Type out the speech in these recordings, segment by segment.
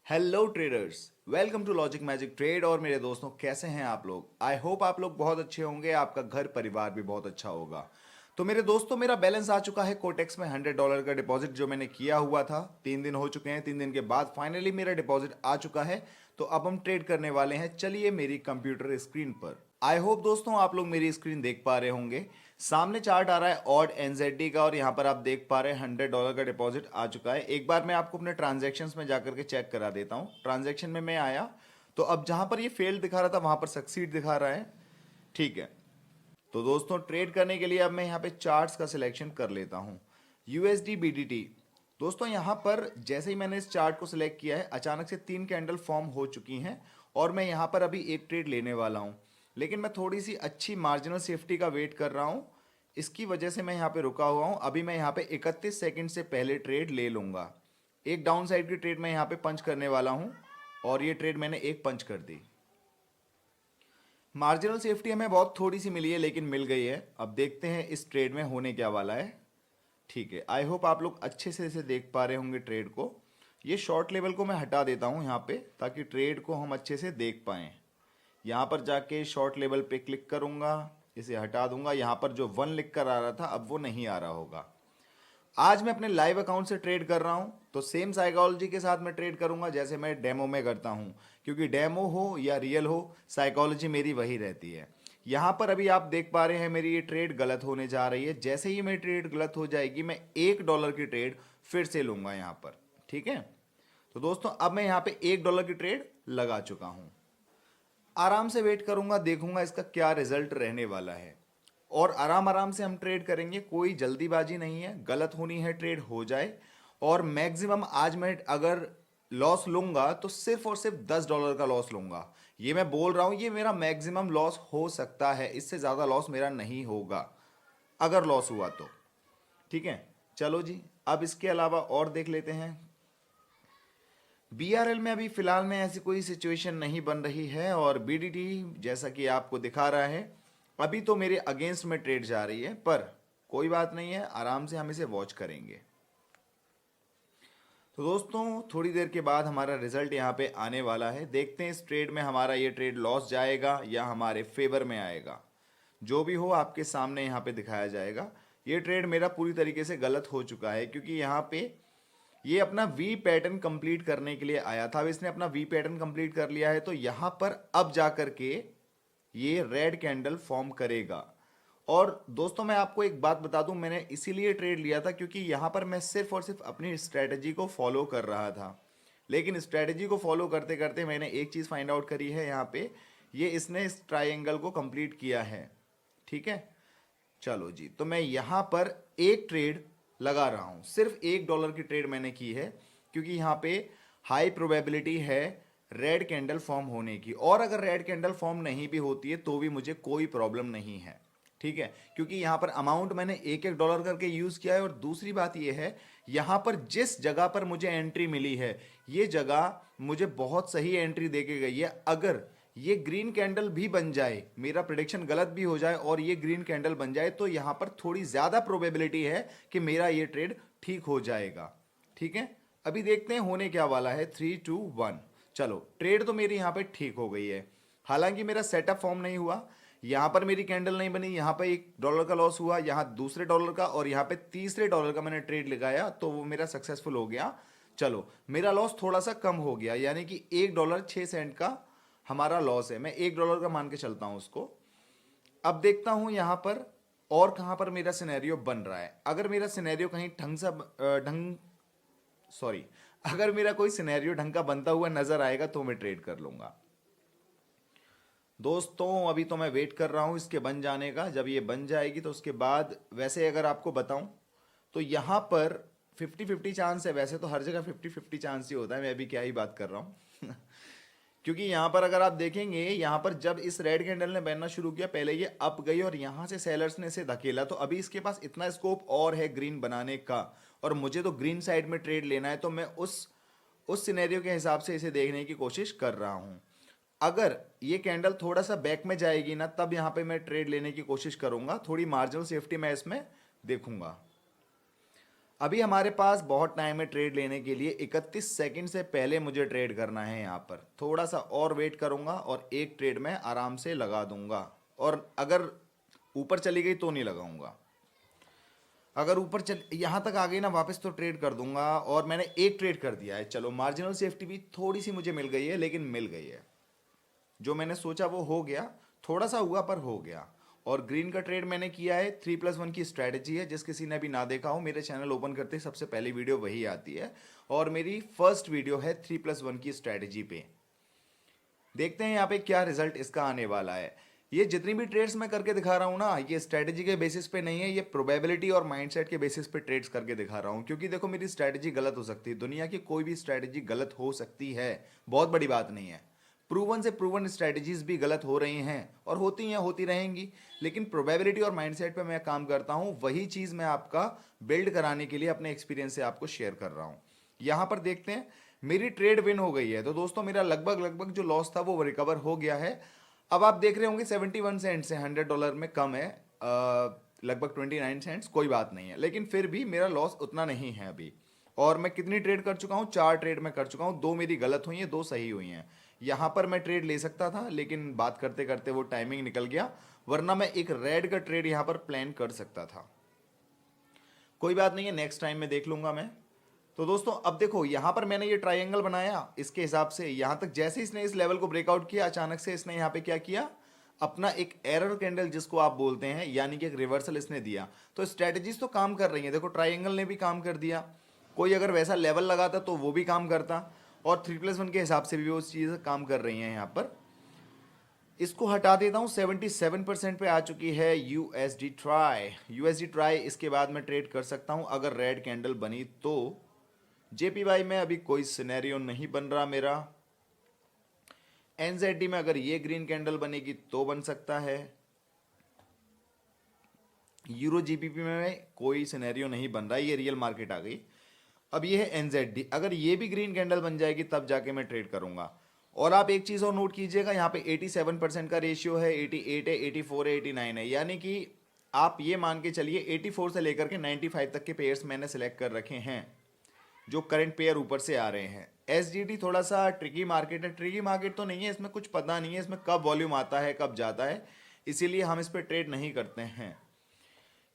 Hello traders, welcome to logic magic trade. और मेरे दोस्तों, कैसे हैं आप लोग? आई होप आप लोग बहुत अच्छे होंगे, आपका घर परिवार भी बहुत अच्छा होगा। तो मेरे दोस्तों, मेरा बैलेंस आ चुका है कोटेक्स में $100 का डिपॉजिट जो मैंने किया हुआ था। 3 दिन हो चुके हैं, 3 दिन के बाद फाइनली मेरा डिपॉजिट आ चुका है। तो अब हम ट्रेड करने वाले हैं। चलिए मेरी कंप्यूटर स्क्रीन पर। आई होप दोस्तों आप लोग मेरी स्क्रीन देख पा रहे होंगे। सामने चार्ट आ रहा है ऑड एनजेडी का, और यहाँ पर आप देख पा रहे हैं $100 का डिपॉजिट आ चुका है। एक बार मैं आपको अपने ट्रांजैक्शंस में जाकर के चेक करा देता हूँ। ट्रांजैक्शन में मैं आया तो अब जहाँ पर ये फेल्ड दिखा रहा था वहाँ पर सक्सीड दिखा रहा है। ठीक है। तो दोस्तों, ट्रेड करने के लिए अब मैं यहाँ पे चार्ट्स का सिलेक्शन कर लेता हूँ। यूएसडी बीडीटी। दोस्तों, यहाँ पर जैसे ही मैंने इस चार्ट को सिलेक्ट किया है, अचानक से 3 कैंडल फॉर्म हो चुकी हैं और मैं यहाँ पर अभी एक ट्रेड लेने वाला हूँ। लेकिन मैं थोड़ी सी अच्छी मार्जिनल सेफ्टी का वेट कर रहा हूँ। इसकी वजह से मैं यहाँ पे रुका हुआ हूँ। अभी मैं यहाँ पे 31 सेकंड से पहले ट्रेड ले लूँगा। एक डाउन साइड की ट्रेड मैं यहाँ पे पंच करने वाला हूँ और ये ट्रेड मैंने एक पंच कर दी। मार्जिनल सेफ्टी हमें बहुत थोड़ी सी मिली है, लेकिन मिल गई है। अब देखते हैं इस ट्रेड में होने क्या वाला है। ठीक है, आई होप आप लोग अच्छे से इसे देख पा रहे होंगे ट्रेड को। ये शॉर्ट लेवल को मैं हटा देता हूँ यहाँ पे, ताकि ट्रेड को हम अच्छे से देख पाएँ। यहाँ पर जाके शॉर्ट लेवल पे क्लिक करूँगा, इसे हटा दूंगा। यहाँ पर जो 1 लिख कर आ रहा था, अब वो नहीं आ रहा होगा। आज मैं अपने लाइव अकाउंट से ट्रेड कर रहा हूँ, तो सेम साइकोलॉजी के साथ मैं ट्रेड करूंगा जैसे मैं डेमो में करता हूँ। क्योंकि डेमो हो या रियल हो, साइकोलॉजी मेरी वही रहती है। यहाँ पर अभी आप देख पा रहे हैं मेरी ये ट्रेड गलत होने जा रही है। जैसे ही मेरी ट्रेड गलत हो जाएगी, मैं $1 की ट्रेड फिर से लूंगा यहाँ पर। ठीक है। तो दोस्तों, अब मैं यहाँ पे $1 की ट्रेड लगा चुका हूँ। आराम से वेट करूंगा, देखूंगा इसका क्या रिजल्ट रहने वाला है। और आराम आराम से हम ट्रेड करेंगे, कोई जल्दीबाजी नहीं है। गलत होनी है ट्रेड हो जाए। और मैक्सिमम आज मैं अगर लॉस लूंगा तो सिर्फ और सिर्फ $10 का लॉस लूंगा। ये मैं बोल रहा हूं, ये मेरा मैक्सिमम लॉस हो सकता है। इससे ज़्यादा लॉस मेरा नहीं होगा अगर लॉस हुआ तो। ठीक है। चलो जी, अब इसके अलावा और देख लेते हैं। बीआरएल में अभी फिलहाल में ऐसी कोई सिचुएशन नहीं बन रही है, और बीडीटी जैसा कि आपको दिखा रहा है, अभी तो मेरे अगेंस्ट में ट्रेड जा रही है। पर कोई बात नहीं है, आराम से हम इसे वॉच करेंगे। तो दोस्तों, थोड़ी देर के बाद हमारा रिजल्ट यहाँ पे आने वाला है। देखते हैं इस ट्रेड में हमारा ये ट्रेड लॉस जाएगा या हमारे फेवर में आएगा। जो भी हो आपके सामने यहाँ पे दिखाया जाएगा। ये ट्रेड मेरा पूरी तरीके से गलत हो चुका है, क्योंकि यहाँ पे ये अपना वी पैटर्न कंप्लीट करने के लिए आया था। अब इसने अपना वी पैटर्न कंप्लीट कर लिया है, तो यहां पर अब जाकर के ये रेड कैंडल फॉर्म करेगा। और दोस्तों, मैं आपको एक बात बता दूं, मैंने इसीलिए ट्रेड लिया था क्योंकि यहां पर मैं सिर्फ और सिर्फ अपनी स्ट्रेटजी को फॉलो कर रहा था। लेकिन स्ट्रेटजी को फॉलो करते करते मैंने एक चीज़ फाइंड आउट करी है। यहाँ पे ये इसने इस ट्राइंगल को कंप्लीट किया है। ठीक है। चलो जी, तो मैं यहां पर एक ट्रेड लगा रहा हूं। सिर्फ $1 की ट्रेड मैंने की है, क्योंकि यहां पे हाई प्रोबेबिलिटी है रेड कैंडल फॉर्म होने की। और अगर रेड कैंडल फॉर्म नहीं भी होती है तो भी मुझे कोई प्रॉब्लम नहीं है। ठीक है। क्योंकि यहां पर अमाउंट मैंने $1 करके यूज किया है। और दूसरी बात यह है, यहां पर जिस जगह पर मुझे एंट्री मिली है, ये जगह मुझे बहुत सही एंट्री देके गई है। अगर ये ग्रीन कैंडल भी बन जाए, मेरा प्रिडिक्शन गलत भी हो जाए और ये ग्रीन कैंडल बन जाए, तो यहां पर थोड़ी ज्यादा प्रोबेबिलिटी है कि मेरा ये ट्रेड ठीक हो जाएगा। ठीक है। अभी देखते हैं होने क्या वाला है। 3, 2, 1। चलो, ट्रेड तो मेरी यहां पे ठीक हो गई है। हालांकि मेरा सेटअप फॉर्म नहीं हुआ। यहां पर मेरी कैंडल नहीं बनी, यहां पर $1 का लॉस हुआ, यहां दूसरे डॉलर का, और यहां पे तीसरे डॉलर का मैंने ट्रेड लगाया, तो वो मेरा सक्सेसफुल हो गया। चलो, मेरा लॉस थोड़ा सा कम हो गया, यानी कि $1.06 का हमारा लॉस है। मैं $1 का मान के चलता हूं उसको। अब देखता हूं यहां पर और कहां पर मेरा सिनेरियो बन रहा है। अगर मेरा सिनेरियो कहीं ढंग सॉरी, अगर मेरा कोई सिनेरियो ढंग का बनता हुआ नजर आएगा तो मैं ट्रेड कर लूंगा। दोस्तों, अभी तो मैं वेट कर रहा हूं इसके बन जाने का। जब ये बन जाएगी तो उसके बाद, वैसे अगर आपको बताऊं तो यहां पर 50-50 चांस है। वैसे तो हर जगह 50-50 चांस ही होता है, मैं अभी क्या ही बात कर रहा हूं। क्योंकि यहां पर अगर आप देखेंगे, यहां पर जब इस रेड कैंडल ने बनना शुरू किया, पहले ये अप गई और यहां से सेलर्स ने इसे धकेला, तो अभी इसके पास इतना स्कोप और है ग्रीन बनाने का। और मुझे तो ग्रीन साइड में ट्रेड लेना है, तो मैं उस सिनेरियो के हिसाब से इसे देखने की कोशिश कर रहा हूं। अगर ये कैंडल थोड़ा सा बैक में जाएगी ना, तब यहां पे मैं ट्रेड लेने की कोशिश करूंगा। थोड़ी मार्जिनल सेफ्टी मैं इसमें देखूंगा। अभी हमारे पास बहुत टाइम है ट्रेड लेने के लिए, 31 सेकंड से पहले मुझे ट्रेड करना है। यहाँ पर थोड़ा सा और वेट करूंगा और एक ट्रेड में आराम से लगा दूंगा, और अगर ऊपर चली गई तो नहीं लगाऊंगा। अगर ऊपर चल यहाँ तक आ गई ना वापस तो ट्रेड कर दूंगा। और मैंने एक ट्रेड कर दिया है, चलो मार्जिनल सेफ्टी भी थोड़ी सी मुझे मिल गई है, लेकिन मिल गई है। जो मैंने सोचा वो हो गया, थोड़ा सा हुआ पर हो गया। और ग्रीन का ट्रेड मैंने किया है, 3+1 की स्ट्रैटेजी है। जिस किसी ने अभी ना देखा हो, मेरे चैनल ओपन करते ही सबसे पहली वीडियो वही आती है, और मेरी फर्स्ट वीडियो है 3+1 की स्ट्रैटेजी पे। देखते हैं यहाँ पे क्या रिजल्ट इसका आने वाला है। ये जितनी भी ट्रेड्स मैं करके दिखा रहा हूँ ना, ये स्ट्रैटेजी के बेसिस पे नहीं है, ये प्रोबेबिलिटी और माइंडसेट के बेसिस पे ट्रेड्स करके दिखा रहा हूँ। क्योंकि देखो, मेरी स्ट्रैटेजी गलत हो सकती है, दुनिया की कोई भी स्ट्रैटेजी गलत हो सकती है, बहुत बड़ी बात नहीं है। प्रूवन से प्रूवन स्ट्रैटेजीज भी गलत हो रही हैं और होती हैं, होती रहेंगी, लेकिन प्रोबेबिलिटी और माइंडसेट पे मैं काम करता हूँ। वही चीज़ मैं आपका बिल्ड कराने के लिए अपने एक्सपीरियंस से आपको शेयर कर रहा हूँ। यहाँ पर देखते हैं, मेरी ट्रेड विन हो गई है। तो दोस्तों, मेरा लगभग लगभग जो लॉस था वो रिकवर हो गया है। अब आप देख रहे होंगे 71 सेंट से $100 में कम है, लगभग 29 सेंट्स। कोई बात नहीं है, लेकिन फिर भी मेरा लॉस उतना नहीं है अभी। और मैं कितनी ट्रेड कर चुका हूँ? 4 ट्रेड मैं कर चुका हूँ, 2 मेरी गलत हुई हैं, 2 सही हुई हैं। यहाँ पर मैं ट्रेड ले सकता था, लेकिन बात करते करते वो टाइमिंग निकल गया, वरना मैं एक रेड का ट्रेड यहाँ पर प्लान कर सकता था। कोई बात नहीं है, नेक्स्ट टाइम में देख लूंगा मैं। तो दोस्तों, अब देखो यहाँ पर मैंने ये ट्रायंगल बनाया, इसके हिसाब से यहाँ तक जैसे इसने इस लेवल को ब्रेकआउट किया, अचानक से इसने यहाँ पे क्या किया, अपना एक एरर कैंडल जिसको आप बोलते हैं, यानी कि एक रिवर्सल इसने दिया। तो स्ट्रेटजीज तो काम कर रही हैं। देखो, ट्रायंगल ने भी काम कर दिया, कोई अगर वैसा लेवल लगाता तो वो भी काम करता, और 3+1 के हिसाब से भी वो चीज़ें काम कर रही हैं यहाँ पर। इसको हटा देता हूँ, 77% पे आ चुकी है यूएसडी ट्राई। यूएसडी ट्राई इसके बाद मैं ट्रेड कर सकता हूँ अगर रेड कैंडल बनी तो। जेपीवाई में अभी कोई सिनेरियो नहीं बन रहा मेरा। एनजेडी में अगर ये ग्रीन कैंडल बनेगी तो बन सकता है। यूरो जीबीपी में कोई सिनेरियो नहीं बन रहा, ये रियल मार्केट आ गई। अब ये है एनजेडी, अगर ये भी ग्रीन कैंडल बन जाएगी तब जाके मैं ट्रेड करूंगा। और आप एक चीज़ और नोट कीजिएगा, यहाँ पे 87% का रेशियो है, 88 है, 84 है, 89 है, यानी कि आप ये मान के चलिए 84 से लेकर के 95 तक के पेयर्स मैंने सेलेक्ट कर रखे हैं, जो करंट पेयर ऊपर से आ रहे हैं। एसजीडी थोड़ा सा ट्रिकी मार्केट है, ट्रिकी मार्केट तो नहीं है, इसमें कुछ पता नहीं है इसमें कब वॉल्यूम आता है कब जाता है, इसीलिए हम इस पर ट्रेड नहीं करते हैं।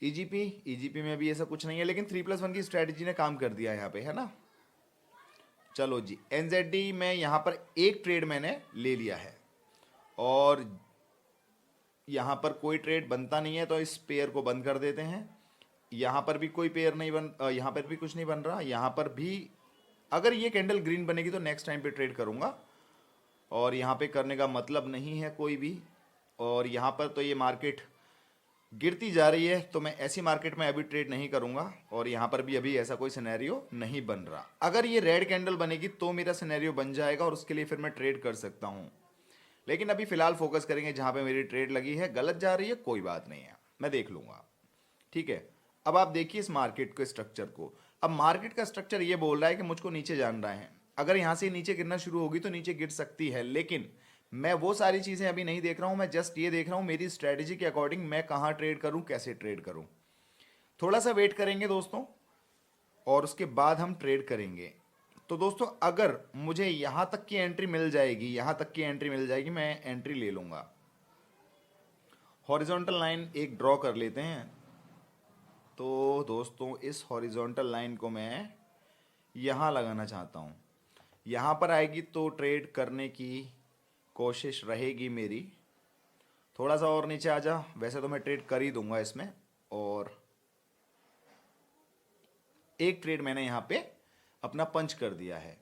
ईजीपी, ईजीपी में भी ऐसा कुछ नहीं है, लेकिन 3+1 की स्ट्रैटेजी ने काम कर दिया यहाँ पे, है ना। चलो जी, एनजेडी में यहाँ पर एक ट्रेड मैंने ले लिया है, और यहाँ पर कोई ट्रेड बनता नहीं है तो इस पेयर को बंद कर देते हैं। यहाँ पर भी कोई पेयर नहीं बन, यहाँ पर भी कुछ नहीं बन रहा, यहाँ पर भी अगर ये कैंडल ग्रीन बनेगी तो नेक्स्ट टाइम पे ट्रेड करूँगा, और यहाँ पे करने का मतलब नहीं है कोई भी। और यहाँ पर तो ये मार्केट गिरती जा रही है, तो मैं ऐसी मार्केट में अभी ट्रेड नहीं करूँगा, और यहाँ पर भी अभी ऐसा कोई सिनेरियो नहीं बन रहा। अगर ये रेड कैंडल बनेगी तो मेरा सिनेरियो बन जाएगा, और उसके लिए फिर मैं ट्रेड कर सकता हूँ। लेकिन अभी फ़िलहाल फोकस करेंगे जहाँ पे मेरी ट्रेड लगी है। गलत जा रही है कोई बात नहीं है, मैं देख लूँगा, ठीक है। अब आप देखिए इस मार्केट के स्ट्रक्चर को। अब मार्केट का स्ट्रक्चर ये बोल रहा है कि मुझको नीचे जान रहा है, अगर यहाँ से नीचे गिरना शुरू होगी तो नीचे गिर सकती है, लेकिन मैं वो सारी चीज़ें अभी नहीं देख रहा हूँ। मैं जस्ट ये देख रहा हूँ मेरी स्ट्रैटेजी के अकॉर्डिंग मैं कहाँ ट्रेड करूँ, कैसे ट्रेड करूँ। थोड़ा सा वेट करेंगे दोस्तों, और उसके बाद हम ट्रेड करेंगे। तो दोस्तों, अगर मुझे यहाँ तक की एंट्री मिल जाएगी, यहाँ तक की एंट्री मिल जाएगी, मैं एंट्री ले लूँगा। हॉरिजॉन्टल लाइन एक ड्रॉ कर लेते हैं। तो दोस्तों, इस हॉरिजॉन्टल लाइन को मैं यहाँ लगाना चाहता हूँ, यहाँ पर आएगी तो ट्रेड करने की कोशिश रहेगी मेरी। थोड़ा सा और नीचे आ जा, वैसे तो मैं ट्रेड कर ही दूंगा इसमें। और एक ट्रेड मैंने यहाँ पे अपना पंच कर दिया है,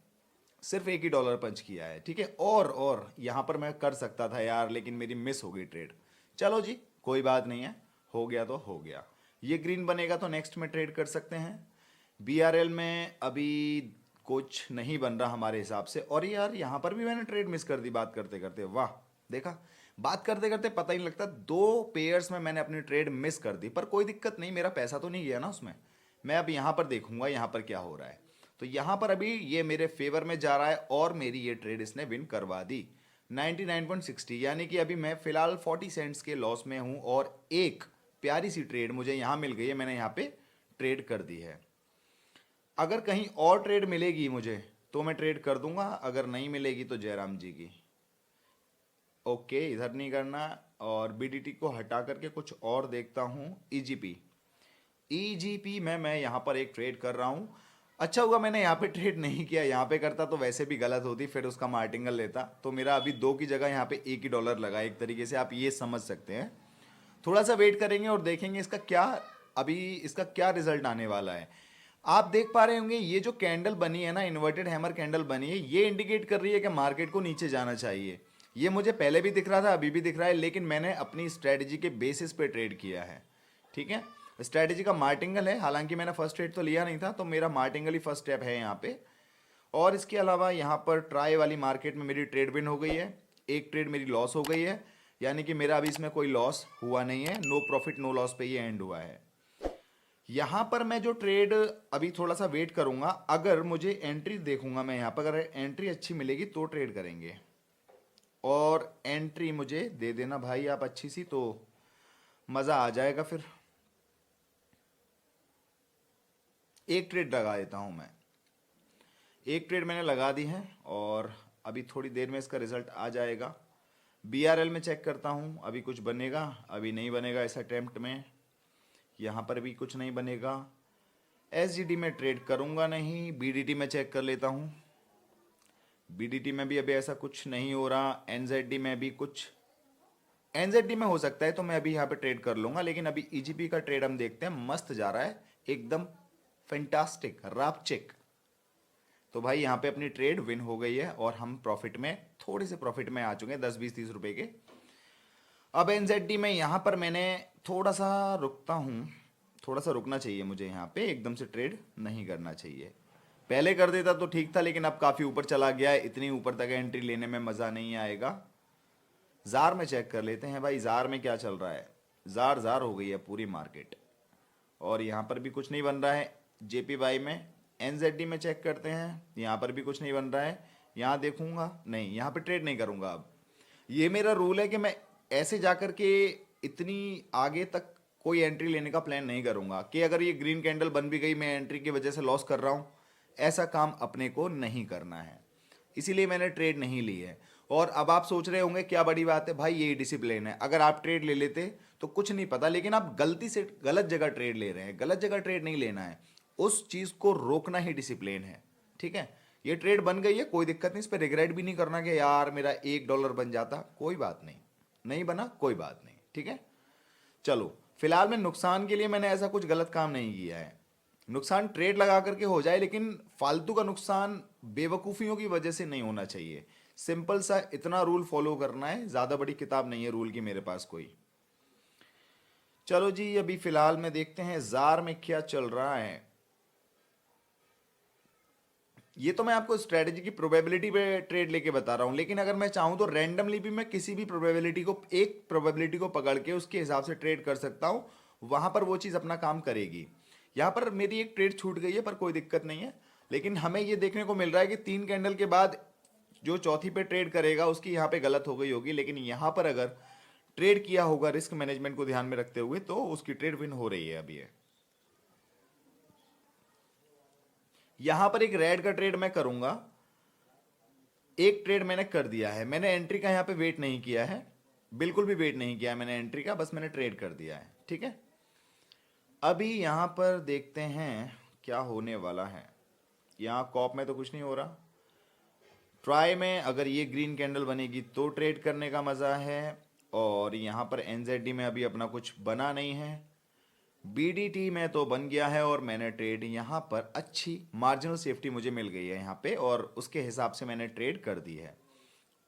सिर्फ $1 ही पंच किया है, ठीक है। और यहाँ पर मैं कर सकता था यार, लेकिन मेरी मिस हो गई ट्रेड। चलो जी, कोई बात नहीं है, हो गया तो हो गया। ये ग्रीन बनेगा तो नेक्स्ट में ट्रेड कर सकते हैं। बीआरएल में अभी कुछ नहीं बन रहा हमारे हिसाब से। और यार, यहाँ पर भी मैंने ट्रेड मिस कर दी बात करते करते, वाह। देखा, बात करते करते पता ही नहीं लगता, 2 पेयर्स में मैंने अपनी ट्रेड मिस कर दी, पर कोई दिक्कत नहीं, मेरा पैसा तो नहीं गया ना उसमें। मैं अब यहाँ पर देखूंगा यहाँ पर क्या हो रहा है। तो यहाँ पर अभी ये मेरे फेवर में जा रहा है, और मेरी ये ट्रेड इसने विन करवा दी 99.60, यानी कि अभी मैं फिलहाल 40 सेंट्स के लॉस में हूँ, और एक प्यारी सी ट्रेड मुझे यहाँ मिल गई है, मैंने यहाँ पे ट्रेड कर दी है। अगर कहीं और ट्रेड मिलेगी मुझे तो मैं ट्रेड कर दूंगा, अगर नहीं मिलेगी तो जयराम जी की। ओके, इधर नहीं करना। और बीडीटी को हटा करके कुछ और देखता हूँ। ईजीपी, ईजीपी में मैं यहाँ पर एक ट्रेड कर रहा हूँ। अच्छा हुआ मैंने यहाँ पे ट्रेड नहीं किया, यहाँ पे करता तो वैसे भी गलत होती, फिर उसका मार्टिंगल लेता। तो मेरा अभी 2 की जगह यहाँ पे $1 ही लगा, एक तरीके से आप ये समझ सकते हैं। थोड़ा सा वेट करेंगे और देखेंगे इसका क्या, अभी इसका क्या रिजल्ट आने वाला है। आप देख पा रहे होंगे ये जो कैंडल बनी है ना, इन्वर्टेड हैमर कैंडल बनी है, ये इंडिकेट कर रही है कि मार्केट को नीचे जाना चाहिए। ये मुझे पहले भी दिख रहा था, अभी भी दिख रहा है, लेकिन मैंने अपनी स्ट्रेटजी के बेसिस पे ट्रेड किया है। ठीक है, स्ट्रेटजी का मार्टिंगल है, हालांकि मैंने फर्स्ट ट्रेड तो लिया नहीं था, तो मेरा मार्टिंगल ही फर्स्ट स्टेप है यहाँ पे। और इसके अलावा यहाँ पर ट्राई वाली मार्केट में मेरी ट्रेड विन हो गई है, एक ट्रेड मेरी लॉस हो गई है, यानी कि मेरा अभी इसमें कोई लॉस हुआ नहीं है, नो प्रॉफिट नो लॉस पे ये एंड हुआ है। यहाँ पर मैं जो ट्रेड अभी थोड़ा सा वेट करूंगा, अगर मुझे एंट्री देखूंगा मैं यहाँ पर, अगर एंट्री अच्छी मिलेगी तो ट्रेड करेंगे। और एंट्री मुझे दे देना भाई आप अच्छी सी, तो मज़ा आ जाएगा फिर। एक ट्रेड लगा देता हूँ मैं, एक ट्रेड मैंने लगा दी है और अभी थोड़ी देर में इसका रिजल्ट आ जाएगा। बीआरएल में चेक करता हूँ, अभी कुछ बनेगा, अभी नहीं बनेगा इस अटेम्प्ट में। यहाँ पर भी कुछ नहीं बनेगा। एसजीडी में ट्रेड करूँगा नहीं, बीडीटी में चेक कर लेता हूँ। बीडीटी में भी अभी ऐसा कुछ नहीं हो रहा। एनजेडी में भी कुछ, एनजेडी में हो सकता है तो मैं अभी यहाँ पे ट्रेड कर लूँगा, लेकिन अभी ईजीपी का ट्रेड हम देखते हैं, मस्त जा रहा है एकदम फैंटास्टिक रापचिक। तो भाई यहाँ पे अपनी ट्रेड विन हो गई है और हम प्रॉफिट में, थोड़े से प्रॉफिट में आ चुके हैं, 10 20 30 रुपए के। अब एनजेडी में यहाँ पर मैंने थोड़ा सा रुकता हूँ, थोड़ा सा रुकना चाहिए मुझे यहाँ पे, एकदम से ट्रेड नहीं करना चाहिए। पहले कर देता तो ठीक था, लेकिन अब काफ़ी ऊपर चला गया है, इतनी ऊपर तक एंट्री लेने में मज़ा नहीं आएगा। जार में चेक कर लेते हैं भाई, जार में क्या चल रहा है। जार जार हो गई है पूरी मार्केट और यहाँ पर भी कुछ नहीं बन रहा है। जेपीवाई में, एनजेडी में चेक करते हैं, यहाँ पर भी कुछ नहीं बन रहा है। यहाँ देखूंगा नहीं, यहाँ पे ट्रेड नहीं करूंगा। अब ये मेरा रूल है कि मैं ऐसे जाकर के इतनी आगे तक कोई एंट्री लेने का प्लान नहीं करूंगा कि अगर ये ग्रीन कैंडल बन भी गई, मैं एंट्री की वजह से लॉस कर रहा हूँ, ऐसा काम अपने को नहीं करना है। इसीलिए मैंने ट्रेड नहीं ली है। और अब आप सोच रहे होंगे क्या बड़ी बात है भाई, यही डिसिप्लिन है। अगर आप ट्रेड ले लेते तो कुछ नहीं पता, लेकिन आप गलती से गलत जगह ट्रेड ले रहे हैं। गलत जगह ट्रेड नहीं लेना है, उस चीज़ को रोकना ही डिसिप्लिन है। ठीक है, ये ट्रेड बन गई है, कोई दिक्कत नहीं, इस पर रिग्रेट भी नहीं करना कि यार मेरा $1 बन जाता। कोई बात नहीं, नहीं बना कोई बात नहीं। ठीक है, चलो फिलहाल में नुकसान के लिए मैंने ऐसा कुछ गलत काम नहीं किया है। नुकसान ट्रेड लगा करके हो जाए, लेकिन फालतू का नुकसान बेवकूफ़ियों की वजह से नहीं होना चाहिए। सिंपल सा इतना रूल फॉलो करना है, ज़्यादा बड़ी किताब नहीं है रूल की मेरे पास कोई। चलो जी, अभी फिलहाल में देखते हैं जार में क्या चल रहा है। ये तो मैं आपको स्ट्रेटजी की प्रोबेबिलिटी पे ट्रेड लेके बता रहा हूं, लेकिन अगर मैं चाहूं तो रैंडमली भी मैं किसी भी प्रोबेबिलिटी को, एक प्रोबेबिलिटी को पकड़ के उसके हिसाब से ट्रेड कर सकता हूं, वहां पर वो चीज़ अपना काम करेगी। यहाँ पर मेरी एक ट्रेड छूट गई है, पर कोई दिक्कत नहीं है। लेकिन हमें ये देखने को मिल रहा है कि 3 कैंडल के बाद जो चौथी पे ट्रेड करेगा उसकी यहाँ पे गलत हो गई होगी, लेकिन यहाँ पर अगर ट्रेड किया होगा रिस्क मैनेजमेंट को ध्यान में रखते हुए, तो उसकी ट्रेड विन हो रही है अभी है। यहां पर एक रेड का ट्रेड मैं करूंगा, एक ट्रेड मैंने कर दिया है। मैंने एंट्री का यहां पे वेट नहीं किया है, बिल्कुल भी वेट नहीं किया है मैंने एंट्री का, बस मैंने ट्रेड कर दिया है। ठीक है, अभी यहां पर देखते हैं क्या होने वाला है। यहां कॉप में तो कुछ नहीं हो रहा। ट्राई में अगर ये ग्रीन कैंडल बनेगी तो ट्रेड करने का मज़ा है। और यहाँ पर एनजेडी में अभी अपना कुछ बना नहीं है। बीडीटी में तो बन गया है और मैंने ट्रेड यहाँ पर अच्छी मार्जिनल सेफ्टी मुझे मिल गई है यहाँ पे, और उसके हिसाब से मैंने ट्रेड कर दी है।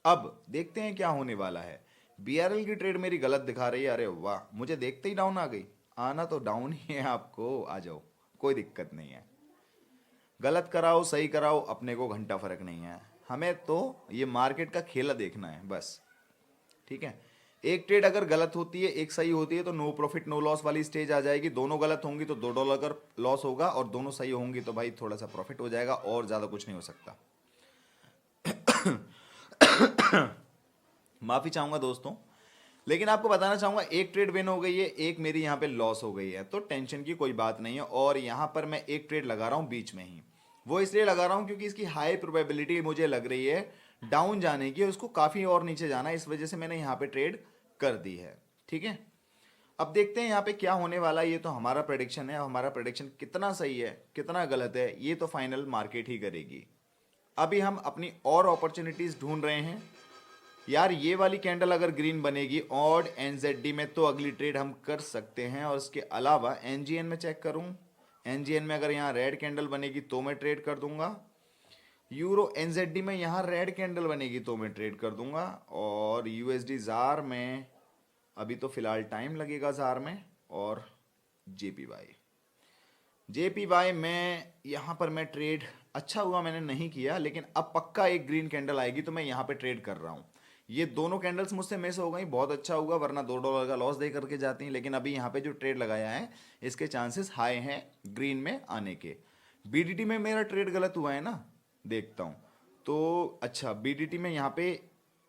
अब देखते हैं क्या होने वाला है। बीआरएल की ट्रेड मेरी गलत दिखा रही है, अरे वाह, मुझे देखते ही डाउन आ गई। आना तो डाउन ही है, आपको आ जाओ, कोई दिक्कत नहीं है। गलत कराओ सही कराओ, अपने को घंटा फर्क नहीं है, हमें तो ये मार्केट का खेला देखना है बस। ठीक है, एक ट्रेड अगर गलत होती है एक सही होती है तो नो प्रॉफिट नो लॉस वाली स्टेज आ जाएगी। दोनों गलत होंगी तो $2 का लॉस होगा, और दोनों सही होंगी तो भाई थोड़ा सा प्रॉफिट हो जाएगा, और ज़्यादा कुछ नहीं हो सकता। माफ़ी चाहूँगा दोस्तों, लेकिन आपको बताना चाहूंगा एक ट्रेड विन हो गई है, एक मेरी यहाँ पे लॉस हो गई है, तो टेंशन की कोई बात नहीं है। और यहाँ पर मैं एक ट्रेड लगा रहा हूँ बीच में ही। वो इसलिए लगा रहा हूँ क्योंकि इसकी हाई प्रोबेबिलिटी मुझे लग रही है डाउन जाने की, उसको काफ़ी और नीचे जाना है, इस वजह से मैंने यहाँ पे ट्रेड कर दी है। ठीक है, अब देखते हैं यहाँ पे क्या होने वाला है। ये तो हमारा प्रेडिक्शन है, हमारा प्रेडिक्शन कितना सही है कितना गलत है ये तो फाइनल मार्केट ही करेगी। अभी हम अपनी और अपॉर्चुनिटीज ढूंढ रहे हैं। यार ये वाली कैंडल अगर ग्रीन बनेगी ऑड एनजेडी में तो अगली ट्रेड हम कर सकते हैं। और इसके अलावा एनजीएन में चेक करूं, एनजीएन में अगर यहाँ रेड कैंडल बनेगी तो मैं ट्रेड कर दूंगा। यूरो एनजेडी में यहाँ रेड कैंडल बनेगी तो मैं ट्रेड कर दूंगा। और यूएसडी जार में अभी तो फिलहाल टाइम लगेगा जार में। और जेपीवाई, जेपीवाई में यहाँ पर मैं ट्रेड, अच्छा हुआ मैंने नहीं किया, लेकिन अब पक्का एक ग्रीन कैंडल आएगी तो मैं यहाँ पे ट्रेड कर रहा हूँ। ये दोनों कैंडल्स मुझसे मिस हो गई, बहुत अच्छा हुआ, वरना $2 का लॉस दे करके जाती हैं। लेकिन अभी यहाँ पे जो ट्रेड लगाया है इसके चांसेस हाई हैं ग्रीन में आने के। बीडीटी में मेरा ट्रेड गलत हुआ है ना, देखता हूँ। तो अच्छा बीडीटी में यहाँ पे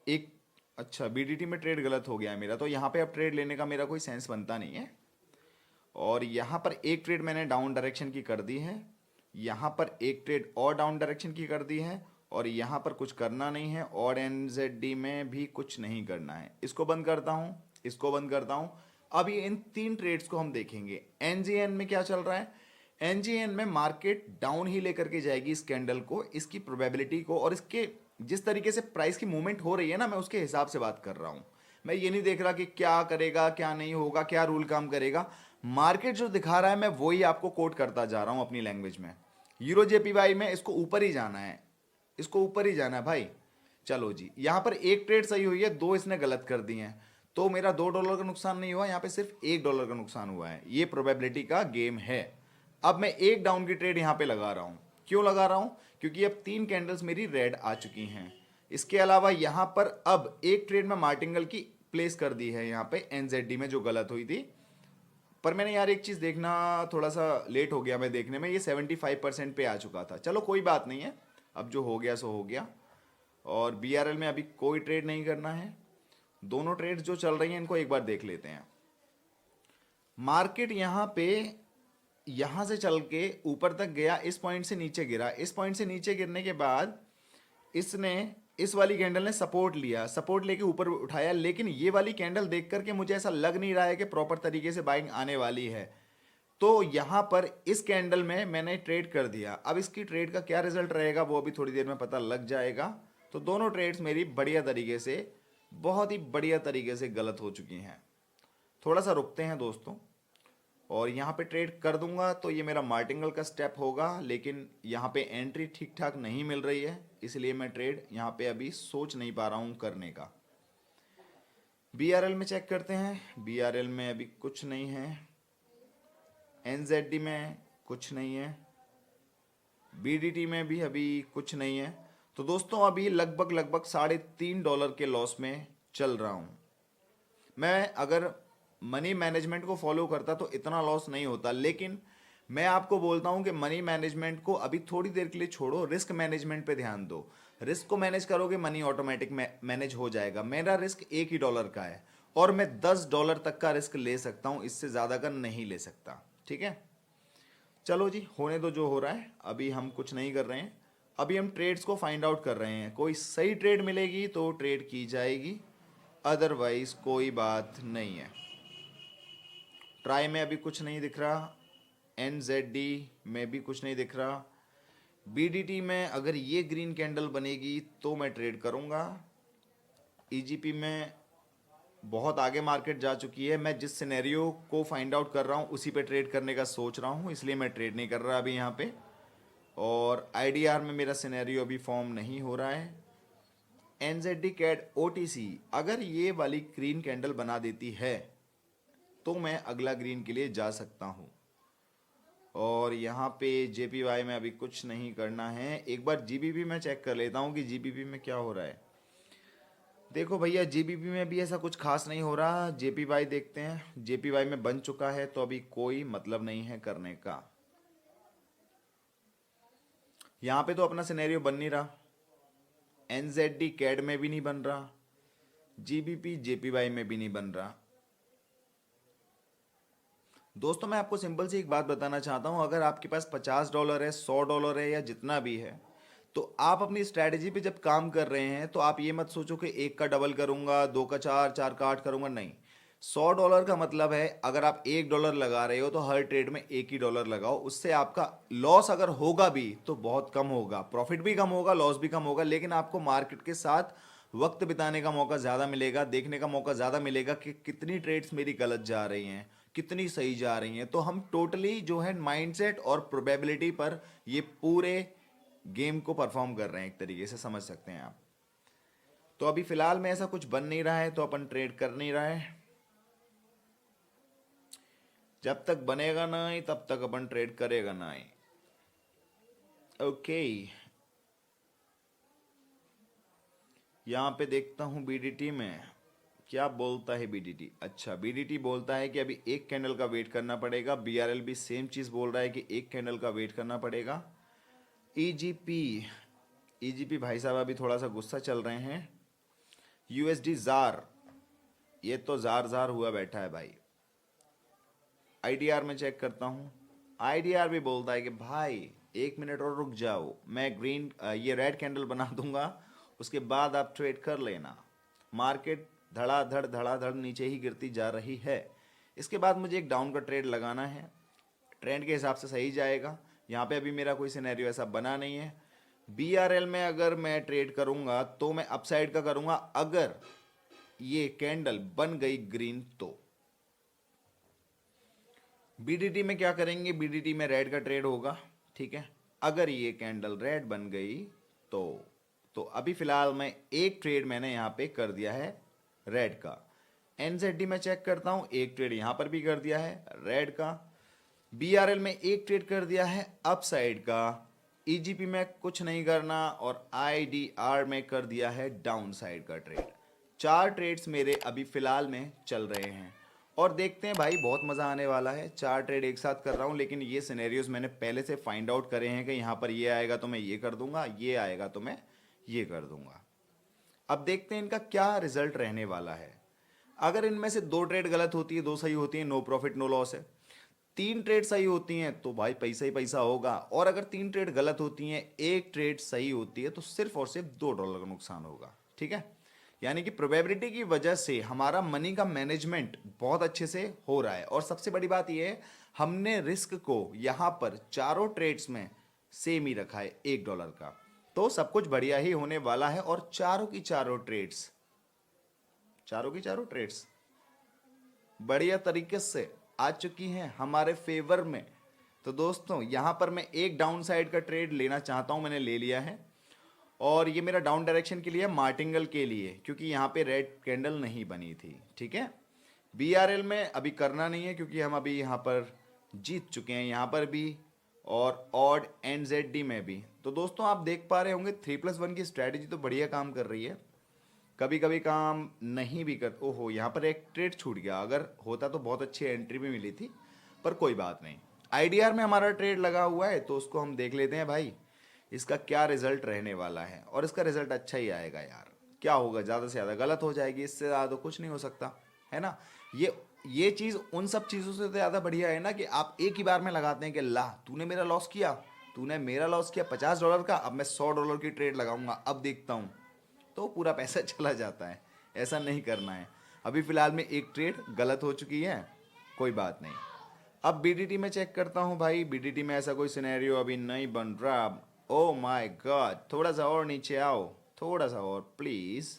एक, अच्छा बीडीटी में ट्रेड गलत हो गया है मेरा, तो यहाँ पे अब ट्रेड लेने का मेरा कोई सेंस बनता नहीं है। और यहाँ पर एक ट्रेड मैंने डाउन डायरेक्शन की कर दी है, यहाँ पर एक ट्रेड और डाउन डायरेक्शन की कर दी है, और यहाँ पर कुछ करना नहीं है। और एनजेडी में भी कुछ नहीं करना है। इसको बंद करता हूँ, इसको बंद करता हूँ। अब ये इन तीन ट्रेड्स को हम देखेंगे। एनजीएन में क्या चल रहा है, एनजीएन में मार्केट डाउन ही लेकर के जाएगी इस कैंडल को, इसकी प्रोबेबिलिटी को, और इसके जिस तरीके से प्राइस की मूवमेंट हो रही है ना, मैं उसके हिसाब से बात कर रहा हूँ। मैं ये नहीं देख रहा कि क्या करेगा क्या नहीं होगा, क्या रूल काम करेगा। मार्केट जो दिखा रहा है मैं वही आपको कोट करता जा रहा हूं अपनी लैंग्वेज में। यूरो जेपीवाई में इसको ऊपर ही जाना है, इसको ऊपर ही जाना है भाई। चलो जी, यहां पर एक ट्रेड सही हुई है, दो इसने गलत कर दी हैं, तो मेरा $2 का नुकसान नहीं हुआ, यहां पे सिर्फ $1 का नुकसान हुआ है। ये प्रोबेबिलिटी का गेम है। अब मैं एक डाउन की ट्रेड यहां पे लगा रहा हूं। क्यों लगा रहा हूं, क्योंकि अब तीन कैंडल्स मेरी रेड आ चुकी हैं। इसके अलावा यहां पर अब एक ट्रेड में मार्टिंगल की प्लेस कर दी है यहां पे एनजेडी में, जो गलत हुई थी। पर मैंने यार एक चीज़ देखना, थोड़ा सा लेट हो गया मैं देखने में, ये 75% पे आ चुका था। चलो कोई बात नहीं है, अब जो हो गया सो हो गया। और बीआरएल में अभी कोई ट्रेड नहीं करना है। दोनों ट्रेड्स जो चल रही हैं इनको एक बार देख लेते हैं। मार्केट यहाँ पे, यहाँ से चल के ऊपर तक गया, इस पॉइंट से नीचे गिरा, इस पॉइंट से नीचे गिरने के बाद इसने, इस वाली कैंडल ने सपोर्ट लिया, सपोर्ट लेके ऊपर उठाया। लेकिन ये वाली कैंडल देख करके मुझे ऐसा लग नहीं रहा है कि प्रॉपर तरीके से बाइंग आने वाली है। तो यहाँ पर इस कैंडल में मैंने ट्रेड कर दिया। अब इसकी ट्रेड का क्या रिजल्ट रहेगा वो अभी थोड़ी देर में पता लग जाएगा। तो दोनों ट्रेड्स मेरी बढ़िया तरीके से, बहुत ही बढ़िया तरीके से गलत हो चुकी हैं। थोड़ा सा रुकते हैं दोस्तों, और यहाँ पे ट्रेड कर दूंगा तो ये मेरा मार्टिंगल का स्टेप होगा। लेकिन यहाँ पे एंट्री ठीक ठाक नहीं मिल रही है, इसलिए मैं ट्रेड यहाँ पे अभी सोच नहीं पा रहा हूँ करने का। बीआरएल में चेक करते हैं, बीआरएल में अभी कुछ नहीं है, एनजेडी में कुछ नहीं है, बीडीटी में भी अभी कुछ नहीं है। तो दोस्तों अभी लगभग लगभग $3.5 के लॉस में चल रहा हूँ। मैं अगर मनी मैनेजमेंट को फॉलो करता तो इतना लॉस नहीं होता। लेकिन मैं आपको बोलता हूं कि मनी मैनेजमेंट को अभी थोड़ी देर के लिए छोड़ो, रिस्क मैनेजमेंट पे ध्यान दो। रिस्क को मैनेज करोगे मनी ऑटोमेटिक मैनेज हो जाएगा। मेरा रिस्क $1 का है और मैं $10 तक का रिस्क ले सकता हूं, इससे ज़्यादा का नहीं ले सकता। ठीक है, चलो जी होने दो जो हो रहा है, अभी हम कुछ नहीं कर रहे हैं। अभी हम ट्रेड्स को फाइंड आउट कर रहे हैं। कोई सही ट्रेड मिलेगी तो ट्रेड की जाएगी, अदरवाइज कोई बात नहीं है। ट्राई में अभी कुछ नहीं दिख रहा, एनजेडी में भी कुछ नहीं दिख रहा। बीडीटी में अगर ये ग्रीन कैंडल बनेगी तो मैं ट्रेड करूंगा। ईजीपी में बहुत आगे मार्केट जा चुकी है, मैं जिस सिनेरियो को फाइंड आउट कर रहा हूँ उसी पे ट्रेड करने का सोच रहा हूँ, इसलिए मैं ट्रेड नहीं कर रहा अभी यहाँ पे। और आईडीआर में मेरा सिनेरियो अभी फॉर्म नहीं हो रहा है। एनजेडी कैड ओटीसी अगर ये वाली ग्रीन कैंडल बना देती है तो मैं अगला ग्रीन के लिए जा सकता हूँ। और यहाँ पे जेपीवाई में अभी कुछ नहीं करना है। एक बार जीबीपी में चेक कर लेता हूँ कि जीबीपी में क्या हो रहा है। देखो भैया जीबीपी में भी ऐसा कुछ खास नहीं हो रहा। जेपीवाई देखते हैं, जेपीवाई में बन चुका है तो अभी कोई मतलब नहीं है करने का। यहाँ पे तो अपना सिनेरियो बन नहीं रहा, एनजेडी कैड में भी नहीं बन रहा, जीबीपी जेपीवाई में भी नहीं बन रहा। दोस्तों मैं आपको सिंपल सी एक बात बताना चाहता हूं, अगर आपके पास $50 है, $100 है, या जितना भी है, तो आप अपनी स्ट्रैटेजी पे जब काम कर रहे हैं तो आप ये मत सोचो कि एक का डबल करूंगा, दो का चार, चार का आठ करूंगा। नहीं, $100 का मतलब है अगर आप $1 लगा रहे हो तो हर ट्रेड में एक ही डॉलर लगाओ। उससे आपका लॉस अगर होगा भी तो बहुत कम होगा, प्रॉफिट भी कम होगा, लॉस भी कम होगा, लेकिन आपको मार्केट के साथ वक्त बिताने का मौका ज़्यादा मिलेगा, देखने का मौका ज़्यादा मिलेगा कि कितनी ट्रेड्स मेरी गलत जा रही हैं, कितनी सही जा रही हैं। तो हम टोटली जो है माइंडसेट और प्रोबेबिलिटी पर ये पूरे गेम को परफॉर्म कर रहे हैं, एक तरीके से समझ सकते हैं आप। तो अभी फिलहाल में ऐसा कुछ बन नहीं रहा है तो अपन ट्रेड कर नहीं रहा है। जब तक बनेगा नहीं तब तक अपन ट्रेड करेगा नहीं। ओके, यहाँ पे देखता हूँ बीडीटी में क्या बोलता है बीडीटी। अच्छा, बीडीटी बोलता है कि अभी एक कैंडल का वेट करना पड़ेगा। बीआरएल भी सेम चीज़ बोल रहा है कि एक कैंडल का वेट करना पड़ेगा। ईजीपी, ईजीपी भाई साहब अभी थोड़ा सा गुस्सा चल रहे हैं। यूएसडी जार, ये तो जार जार हुआ बैठा है भाई। आईडीआर में चेक करता हूँ, आईडीआर भी बोलता है कि भाई 1 मिनट और रुक जाओ, मैं ग्रीन ये रेड कैंडल बना दूंगा, उसके बाद आप ट्रेड कर लेना। मार्केट धड़ाधड़ नीचे ही गिरती जा रही है। इसके बाद मुझे एक डाउन का ट्रेड लगाना है, ट्रेंड के हिसाब से सही जाएगा। यहाँ पे अभी मेरा कोई सिनेरियो ऐसा बना नहीं है। बीआरएल में अगर मैं ट्रेड करूँगा तो मैं अपसाइड का करूँगा, अगर ये कैंडल बन गई ग्रीन तो। बीडीटी में क्या करेंगे, बीडीटी में रेड का ट्रेड होगा, ठीक है। अगर ये कैंडल रेड बन गई तो अभी फिलहाल मैं एक ट्रेड मैंने यहाँ पे कर दिया है रेड का। एनजेडी में चेक करता हूँ, एक ट्रेड यहाँ पर भी कर दिया है रेड का। बीआरएल में एक ट्रेड कर दिया है अपसाइड का। ईजीपी में कुछ नहीं करना, और आईडीआर में कर दिया है डाउन साइड का ट्रेड। 4 ट्रेड्स मेरे अभी फिलहाल में चल रहे हैं, और देखते हैं भाई, बहुत मज़ा आने वाला है। 4 ट्रेड एक साथ कर रहा हूँ, लेकिन ये सिनेरियोज मैंने पहले से फाइंड आउट करे हैं कि यहाँ पर ये आएगा तो मैं ये कर दूंगा, ये आएगा तो मैं ये कर दूंगा। अब देखते हैं इनका क्या रिजल्ट रहने वाला है। अगर इनमें से 2 ट्रेड गलत होती है, 2 सही होती है, नो प्रॉफिट नो लॉस है। 3 ट्रेड सही होती हैं तो भाई पैसा ही पैसा होगा, और अगर 3 ट्रेड गलत होती हैं, एक ट्रेड सही होती है, तो सिर्फ और सिर्फ $2 का नुकसान होगा, ठीक है। यानी कि प्रोबेबिलिटी की वजह से हमारा मनी का मैनेजमेंट बहुत अच्छे से हो रहा है। और सबसे बड़ी बात यह है, हमने रिस्क को यहाँ पर चारों ट्रेड्स में सेम ही रखा है $1 का, तो सब कुछ बढ़िया ही होने वाला है। और चारों की चारों ट्रेड्स बढ़िया तरीके से आ चुकी हैं हमारे फेवर में। तो दोस्तों यहाँ पर मैं एक डाउन साइड का ट्रेड लेना चाहता हूँ, मैंने ले लिया है, और ये मेरा डाउन डायरेक्शन के लिए, मार्टिंगल के लिए, क्योंकि यहाँ पे रेड कैंडल नहीं बनी थी, ठीक है। बीआरएल में अभी करना नहीं है क्योंकि हम अभी यहाँ पर जीत चुके हैं, यहाँ पर भी और ऑड एनजेडी में भी। तो दोस्तों आप देख पा रहे होंगे 3+1 की स्ट्रैटेजी तो बढ़िया काम कर रही है, कभी कभी काम नहीं भी कर। ओहो, यहाँ पर एक ट्रेड छूट गया, अगर होता तो बहुत अच्छी एंट्री भी मिली थी, पर कोई बात नहीं। आईडीआर में हमारा ट्रेड लगा हुआ है तो उसको हम देख लेते हैं भाई, इसका क्या रिजल्ट रहने वाला है। और इसका रिजल्ट अच्छा ही आएगा यार, क्या होगा, ज़्यादा से ज़्यादा गलत हो जाएगी, इससे ज़्यादा तो कुछ नहीं हो सकता, है ना। ये चीज़ उन सब चीज़ों से तो ज़्यादा बढ़िया है ना कि आप एक ही बार में लगाते हैं कि ला तूने मेरा लॉस किया, तूने मेरा लॉस किया $50 का, अब मैं $100 की ट्रेड लगाऊंगा, अब देखता हूँ, तो पूरा पैसा चला जाता है। ऐसा नहीं करना है। अभी फ़िलहाल में एक ट्रेड गलत हो चुकी है, कोई बात नहीं। अब बीडीटी में चेक करता हूँ भाई, बीडीटी में ऐसा कोई सिनेरियो अभी नहीं बन रहा। ओ माय गॉड, थोड़ा सा और नीचे आओ, थोड़ा सा और प्लीज़।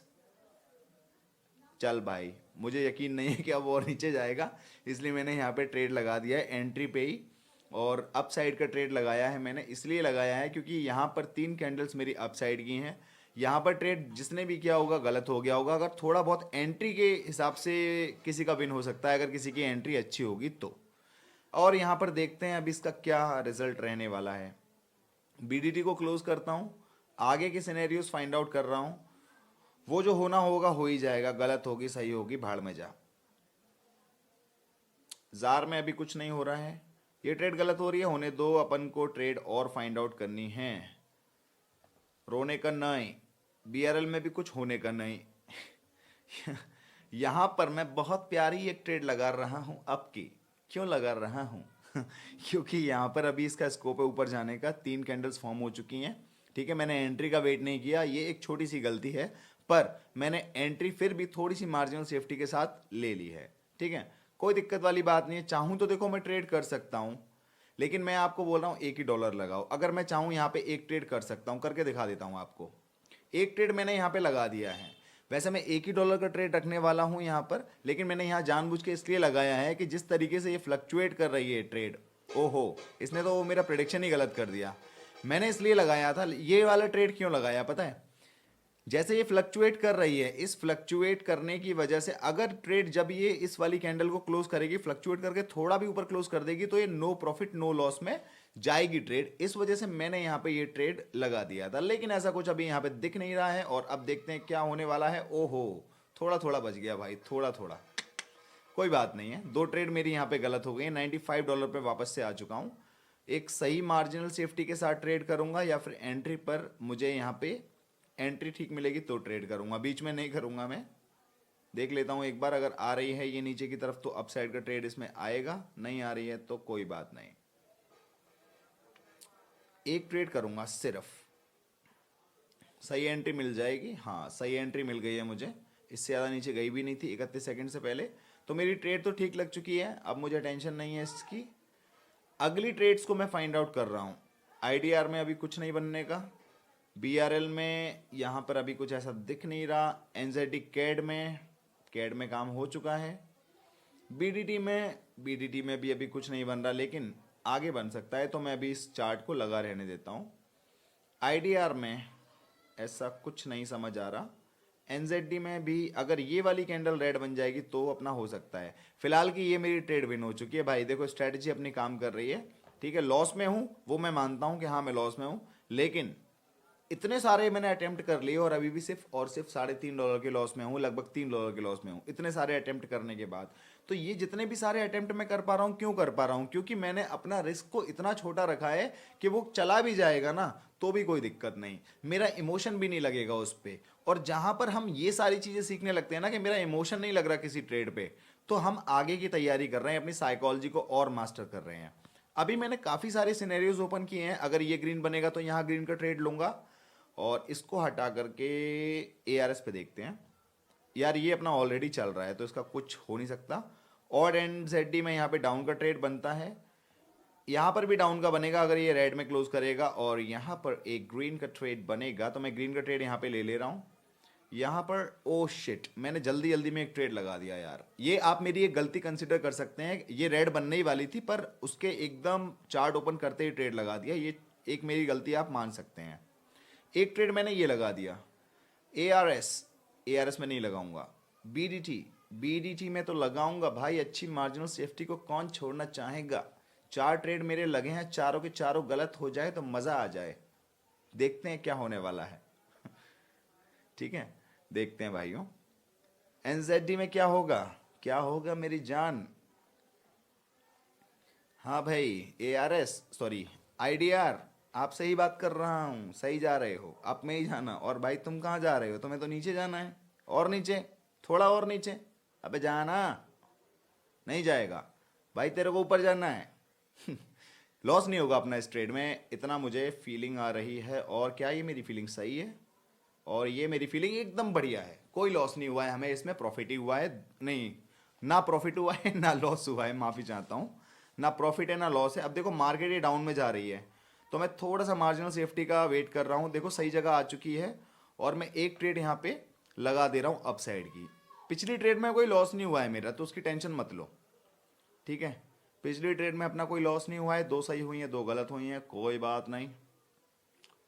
चल भाई, मुझे यकीन नहीं है कि अब और नीचे जाएगा, इसलिए मैंने यहाँ पे ट्रेड लगा दिया है एंट्री पे ही। और अप साइड का ट्रेड लगाया है मैंने, इसलिए लगाया है क्योंकि यहाँ पर 3 कैंडल्स मेरी अप साइड की हैं। यहाँ पर ट्रेड जिसने भी किया होगा गलत हो गया होगा, अगर थोड़ा बहुत एंट्री के हिसाब से किसी का विन हो सकता है, अगर किसी की एंट्री अच्छी होगी तो। और यहाँ पर देखते हैं अब इसका क्या रिजल्ट रहने वाला है। बीडीटी को क्लोज करता हूँ, आगे के सिनेरियोज फाइंड आउट कर रहा हूँ। वो जो होना होगा हो ही जाएगा, गलत होगी सही होगी भाड़ में जा। जार में अभी कुछ नहीं हो रहा है, ये ट्रेड गलत हो रही है, होने दो, अपन को ट्रेड और फाइंड आउट करनी है, रोने का नहीं। बीआरएल में भी कुछ होने का नहीं यहाँ पर मैं बहुत प्यारी एक ट्रेड लगा रहा हूँ आपकी। क्यों लगा रहा हूँ? क्योंकि यहाँ पर अभी इसका स्कोप है ऊपर जाने का, 3 कैंडल्स फॉर्म हो चुकी हैं। ठीक है, मैंने एंट्री का वेट नहीं किया, ये एक छोटी सी गलती है, पर मैंने एंट्री फिर भी थोड़ी सी मार्जिनल सेफ्टी के साथ ले ली है। ठीक है, कोई दिक्कत वाली बात नहीं है। चाहूँ तो देखो मैं ट्रेड कर सकता हूँ, लेकिन मैं आपको बोल रहा हूँ एक ही डॉलर लगाओ। अगर मैं चाहूँ यहाँ पे एक ट्रेड कर सकता हूँ, करके दिखा देता हूँ आपको। एक ट्रेड मैंने यहाँ पे लगा दिया है। वैसे मैं एक ही डॉलर का ट्रेड रखने वाला हूँ यहाँ पर, लेकिन मैंने यहाँ जानबूझ के इसलिए लगाया है कि जिस तरीके से ये फ्लक्चुएट कर रही है ट्रेड, ओहो, इसने तो मेरा प्रिडिक्शन ही गलत कर दिया। मैंने इसलिए लगाया था ये वाला ट्रेड। क्यों लगाया पता है? जैसे ये फ्लक्चुएट कर रही है, इस फ्लक्चुएट करने की वजह से अगर ट्रेड जब ये इस वाली कैंडल को क्लोज करेगी, फ्लक्चुएट करके थोड़ा भी ऊपर क्लोज कर देगी, तो ये नो प्रॉफिट नो लॉस में जाएगी ट्रेड। इस वजह से मैंने यहाँ पे ये ट्रेड लगा दिया था, लेकिन ऐसा कुछ अभी यहाँ पे दिख नहीं रहा है। और अब देखते हैं क्या होने वाला है। ओहो, थोड़ा थोड़ा बच गया भाई, थोड़ा थोड़ा। कोई बात नहीं है, 2 ट्रेड मेरी यहाँ पे गलत हो गई है। $95 पे वापस से आ चुका हूँ। एक सही मार्जिनल सेफ्टी के साथ ट्रेड करूंगा, या फिर एंट्री पर मुझे यहाँ पे एंट्री ठीक मिलेगी तो ट्रेड करूंगा, बीच में नहीं करूंगा। मैं देख लेता हूं एक बार, अगर आ रही है ये नीचे की तरफ तो अपसाइड का ट्रेड इसमें आएगा, नहीं आ रही है तो कोई बात नहीं। एक ट्रेड करूंगा सिर्फ, सही एंट्री मिल जाएगी। हाँ, सही एंट्री मिल गई है मुझे, इससे ज़्यादा नीचे गई भी नहीं थी 31 सेकंड से पहले। तो मेरी ट्रेड तो ठीक लग चुकी है, अब मुझे टेंशन नहीं है इसकी। अगली ट्रेड्स को मैं फाइंड आउट कर रहा हूँ। आईडीआर में अभी कुछ नहीं बनने का, बीआरएल में यहाँ पर अभी कुछ ऐसा दिख नहीं रहा, एनजेडी कैड में काम हो चुका है। बीडीटी में भी अभी कुछ नहीं बन रहा, लेकिन आगे बन सकता है, तो मैं अभी इस चार्ट को लगा रहने देता हूँ। आईडीआर में ऐसा कुछ नहीं समझ आ रहा। एनजेडी में भी अगर ये वाली कैंडल रेड बन जाएगी तो अपना हो सकता है। फिलहाल की ये मेरी ट्रेड विन हो चुकी है भाई। देखो स्ट्रेटजी अपनी काम कर रही है। ठीक है, लॉस में हूँ वो मैं मानता हूँ कि हाँ मैं लॉस में हूँ, लेकिन इतने सारे मैंने अटेम्प्ट कर लिए और अभी भी सिर्फ और सिर्फ $3.5 के लॉस में हूँ, लगभग $3 के लॉस में हूँ इतने सारे अटेम्प्ट करने के बाद। तो ये जितने भी सारे अटेम्प्ट मैं कर पा रहा हूँ, क्यों कर पा रहा हूँ? क्योंकि मैंने अपना रिस्क को इतना छोटा रखा है कि वो चला भी जाएगा ना तो भी कोई दिक्कत नहीं, मेरा इमोशन भी नहीं लगेगा उस पर। और जहाँ पर हम ये सारी चीज़ें सीखने लगते हैं ना कि मेरा इमोशन नहीं लग रहा किसी ट्रेड पे, तो हम आगे की तैयारी कर रहे हैं, अपनी साइकोलॉजी को और मास्टर कर रहे हैं। अभी मैंने काफ़ी सारे सिनेरियोज ओपन किए हैं। अगर ये ग्रीन बनेगा तो यहाँ ग्रीन का ट्रेड लूंगा, और इसको हटा करके एआरएस पे देखते हैं। यार ये अपना ऑलरेडी चल रहा है तो इसका कुछ हो नहीं सकता। ऑड एंड जेडी में यहाँ पे डाउन का ट्रेड बनता है, यहाँ पर भी डाउन का बनेगा अगर ये रेड में क्लोज करेगा, और यहाँ पर एक ग्रीन का ट्रेड बनेगा तो मैं ग्रीन का ट्रेड यहाँ पे ले ले रहा हूँ। यहाँ पर ओ शिट, मैंने जल्दी जल्दी में एक ट्रेड लगा दिया यार। ये आप मेरी एक गलती कंसिडर कर सकते हैं, ये रेड बनने ही वाली थी पर उसके एकदम चार्ट ओपन करते ही ट्रेड लगा दिया, ये एक मेरी गलती आप मान सकते हैं। एक ट्रेड मैंने ये लगा दिया। एआरएस में नहीं लगाऊंगा। बीडीटी में तो लगाऊंगा भाई, अच्छी मार्जिनल सेफ्टी को कौन छोड़ना चाहेगा। 4 ट्रेड मेरे लगे हैं, चारों के चारों गलत हो जाए तो मज़ा आ जाए। देखते हैं क्या होने वाला है। ठीक है, देखते हैं भाइयों एनजेडी में क्या होगा, क्या होगा मेरी जान। हाँ भाई, एआरएस सॉरी आईडीआर, आप सही बात कर रहा हूँ, सही जा रहे हो, आप में ही जाना। और भाई तुम कहाँ जा रहे हो? तुम्हें तो नीचे जाना है, और नीचे, थोड़ा और नीचे। अबे जाना, नहीं जाएगा भाई, तेरे को ऊपर जाना है। लॉस नहीं होगा अपना इस ट्रेड में, इतना मुझे फीलिंग आ रही है। और क्या ये मेरी फीलिंग सही है? और ये मेरी फीलिंग एकदम बढ़िया है, कोई लॉस नहीं हुआ है हमें इसमें, प्रॉफिट ही हुआ है। नहीं, ना प्रॉफिट हुआ है ना लॉस हुआ है, माफ़ी चाहता हूँ। ना प्रॉफिट है ना लॉस है। अब देखो मार्केट ये डाउन में जा रही है, तो मैं थोड़ा सा मार्जिनल सेफ्टी का वेट कर रहा हूँ। देखो सही जगह आ चुकी है, और मैं एक ट्रेड यहाँ पे लगा दे रहा हूँ अप साइड की। पिछली ट्रेड में कोई लॉस नहीं हुआ है मेरा, तो उसकी टेंशन मत लो। ठीक है, पिछली ट्रेड में अपना कोई लॉस नहीं हुआ है, 2 सही हुई हैं 2 गलत हुई हैं, कोई बात नहीं।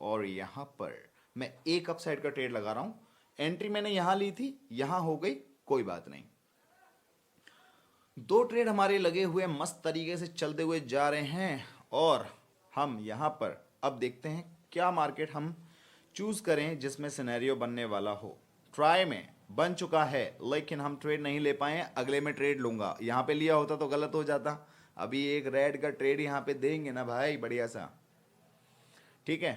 और यहाँ पर मैं एक अप साइड का ट्रेड लगा रहा हूँ। एंट्री मैंने यहाँ ली थी, यहाँ हो गई, कोई बात नहीं। 2 ट्रेड हमारे लगे हुए मस्त तरीके से चलते हुए जा रहे हैं, और हम यहाँ पर अब देखते हैं क्या मार्केट हम चूज करें जिसमें सिनेरियो बनने वाला हो। ट्राई में बन चुका है, लेकिन हम ट्रेड नहीं ले पाए। अगले में ट्रेड लूंगा, यहाँ पे लिया होता तो गलत हो जाता। अभी एक रेड का ट्रेड यहाँ पे देंगे ना भाई, बढ़िया सा। ठीक है,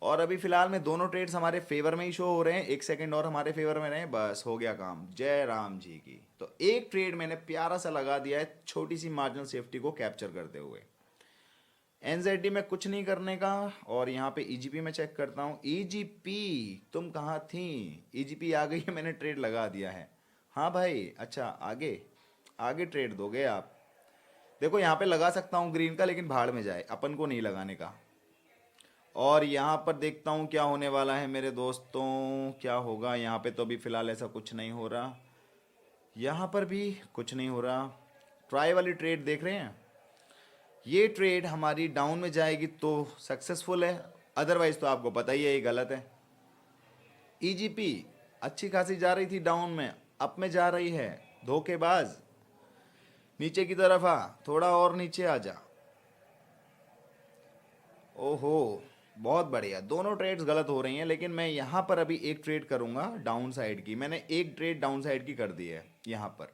और अभी फिलहाल में दोनों ट्रेड्स हमारे फेवर में ही शो हो रहे हैं, 1 सेकंड और हमारे फेवर में रहे, बस हो गया काम, जय राम जी की। तो एक ट्रेड मैंने प्यारा सा लगा दिया है छोटी सी मार्जिनल सेफ्टी को कैप्चर करते हुए। एनजेडी में कुछ नहीं करने का, और यहाँ पे ईजीपी में चेक करता हूँ। ईजीपी तुम कहाँ थी? ईजीपी आ गई है, मैंने ट्रेड लगा दिया है। हाँ भाई, अच्छा आगे आगे ट्रेड दोगे आप? देखो यहाँ पे लगा सकता हूँ ग्रीन का, लेकिन भाड़ में जाए, अपन को नहीं लगाने का। और यहाँ पर देखता हूँ क्या होने वाला है मेरे दोस्तों, क्या होगा यहाँ पे। तो अभी फ़िलहाल ऐसा कुछ नहीं हो रहा, यहाँ पर भी कुछ नहीं हो रहा। ट्राई वाली ट्रेड देख रहे हैं, ये ट्रेड हमारी डाउन में जाएगी तो सक्सेसफुल है, अदरवाइज तो आपको पता ही है ये गलत है। ईजीपी अच्छी खासी जा रही थी डाउन में, अप में जा रही है, धोखेबाज। नीचे की तरफ आ, थोड़ा और नीचे आ जा। ओहो, बहुत बढ़िया, दोनों ट्रेड्स गलत हो रही हैं, लेकिन मैं यहाँ पर अभी एक ट्रेड करूँगा डाउन साइड की। मैंने एक ट्रेड डाउन साइड की कर दी है यहाँ पर।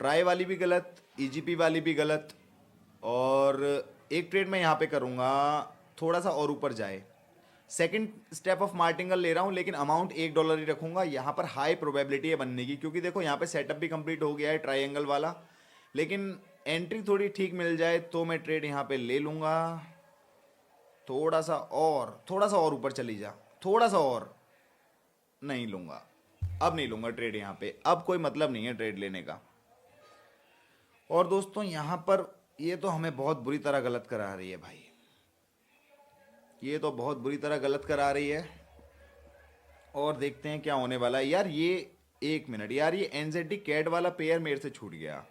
ट्राई वाली भी गलत, ईजीपी वाली भी गलत, और एक ट्रेड मैं यहाँ पे करूँगा थोड़ा सा और ऊपर जाए। सेकंड स्टेप ऑफ मार्टिंगल ले रहा हूँ, लेकिन अमाउंट $1 ही रखूँगा। यहाँ पर हाई प्रोबेबिलिटी है बनने की, क्योंकि देखो यहाँ पे सेटअप भी कंप्लीट हो गया है ट्राइंगल वाला, लेकिन एंट्री थोड़ी ठीक मिल जाए तो मैं ट्रेड यहाँ पे ले लूँगा। थोड़ा सा और ऊपर चली जा, थोड़ा सा और। नहीं लूँगा, अब नहीं लूँगा ट्रेड यहाँ पे, अब कोई मतलब नहीं है ट्रेड लेने का। और दोस्तों यहाँ पर ये तो हमें बहुत बुरी तरह गलत करा रही है भाई, ये तो बहुत बुरी तरह गलत करा रही है। और देखते हैं क्या होने वाला है यार। ये 1 मिनट यार, ये एनजेडी कैट वाला पेयर मेरे से छूट गया,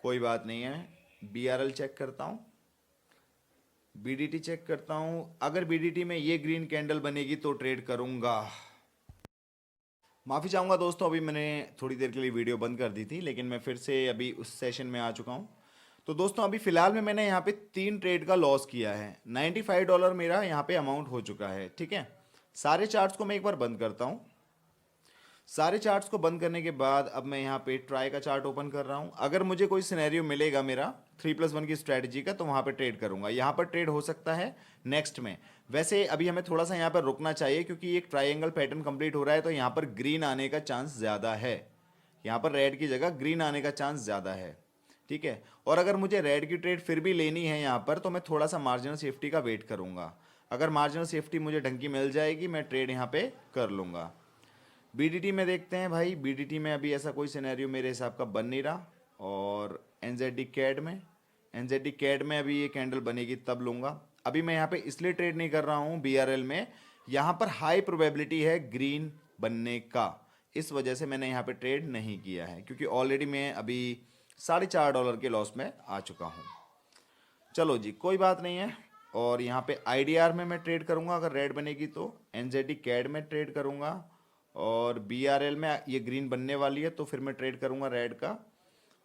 कोई बात नहीं है। बीआरएल चेक करता हूँ, बीडीटी चेक करता हूँ। अगर बीडीटी में ये ग्रीन कैंडल बनेगी तो ट्रेड करूँगा। माफ़ी चाहूँगा दोस्तों, अभी मैंने थोड़ी देर के लिए वीडियो बंद कर दी थी, लेकिन मैं फिर से अभी उस सेशन में आ चुका हूँ। तो दोस्तों अभी फ़िलहाल में मैंने यहाँ पे 3 ट्रेड का लॉस किया है। $95 मेरा यहाँ पे अमाउंट हो चुका है, ठीक है। सारे चार्ट्स को मैं एक बार बंद करता हूँ। सारे चार्ट्स को बंद करने के बाद अब मैं यहाँ पे ट्राई का चार्ट ओपन कर रहा हूँ। अगर मुझे कोई सिनेरियो मिलेगा मेरा 3+1 की स्ट्रैटेजी का, तो वहाँ पे ट्रेड करूँगा। यहाँ पर ट्रेड हो सकता है नेक्स्ट में। वैसे अभी हमें थोड़ा सा यहाँ पर रुकना चाहिए, क्योंकि एक ट्राइंगल पैटर्न कंप्लीट हो रहा है, तो यहाँ पर ग्रीन आने का चांस ज़्यादा है। यहाँ पर रेड की जगह ग्रीन आने का चांस ज़्यादा है, ठीक है। और अगर मुझे रेड की ट्रेड फिर भी लेनी है यहाँ पर, तो मैं थोड़ा सा मार्जिनल सेफ्टी का वेट करूँगा। अगर मार्जिनल सेफ्टी मुझे ढंग की मिल जाएगी, मैं ट्रेड यहाँ पे कर लूँगा। बीडीटी में देखते हैं भाई, बीडीटी में अभी ऐसा कोई सिनेरियो मेरे हिसाब का बन नहीं रहा। और एनजेडी कैड में, एनजेडी कैड में अभी ये कैंडल बनेगी तब लूँगा। अभी मैं यहाँ पे इसलिए ट्रेड नहीं कर रहा हूँ बीआरएल में, यहाँ पर हाई प्रोबेबिलिटी है ग्रीन बनने का, इस वजह से मैंने यहाँ पे ट्रेड नहीं किया है, क्योंकि ऑलरेडी मैं अभी $4.5 के लॉस में आ चुका हूँ। चलो जी, कोई बात नहीं है। और यहाँ पे आईडीआर में मैं ट्रेड करूँगा, अगर रेड बनेगी तो एनजेडी कैड में ट्रेड करूँगा। और बीआरएल में ये ग्रीन बनने वाली है, तो फिर मैं ट्रेड करूँगा रेड का।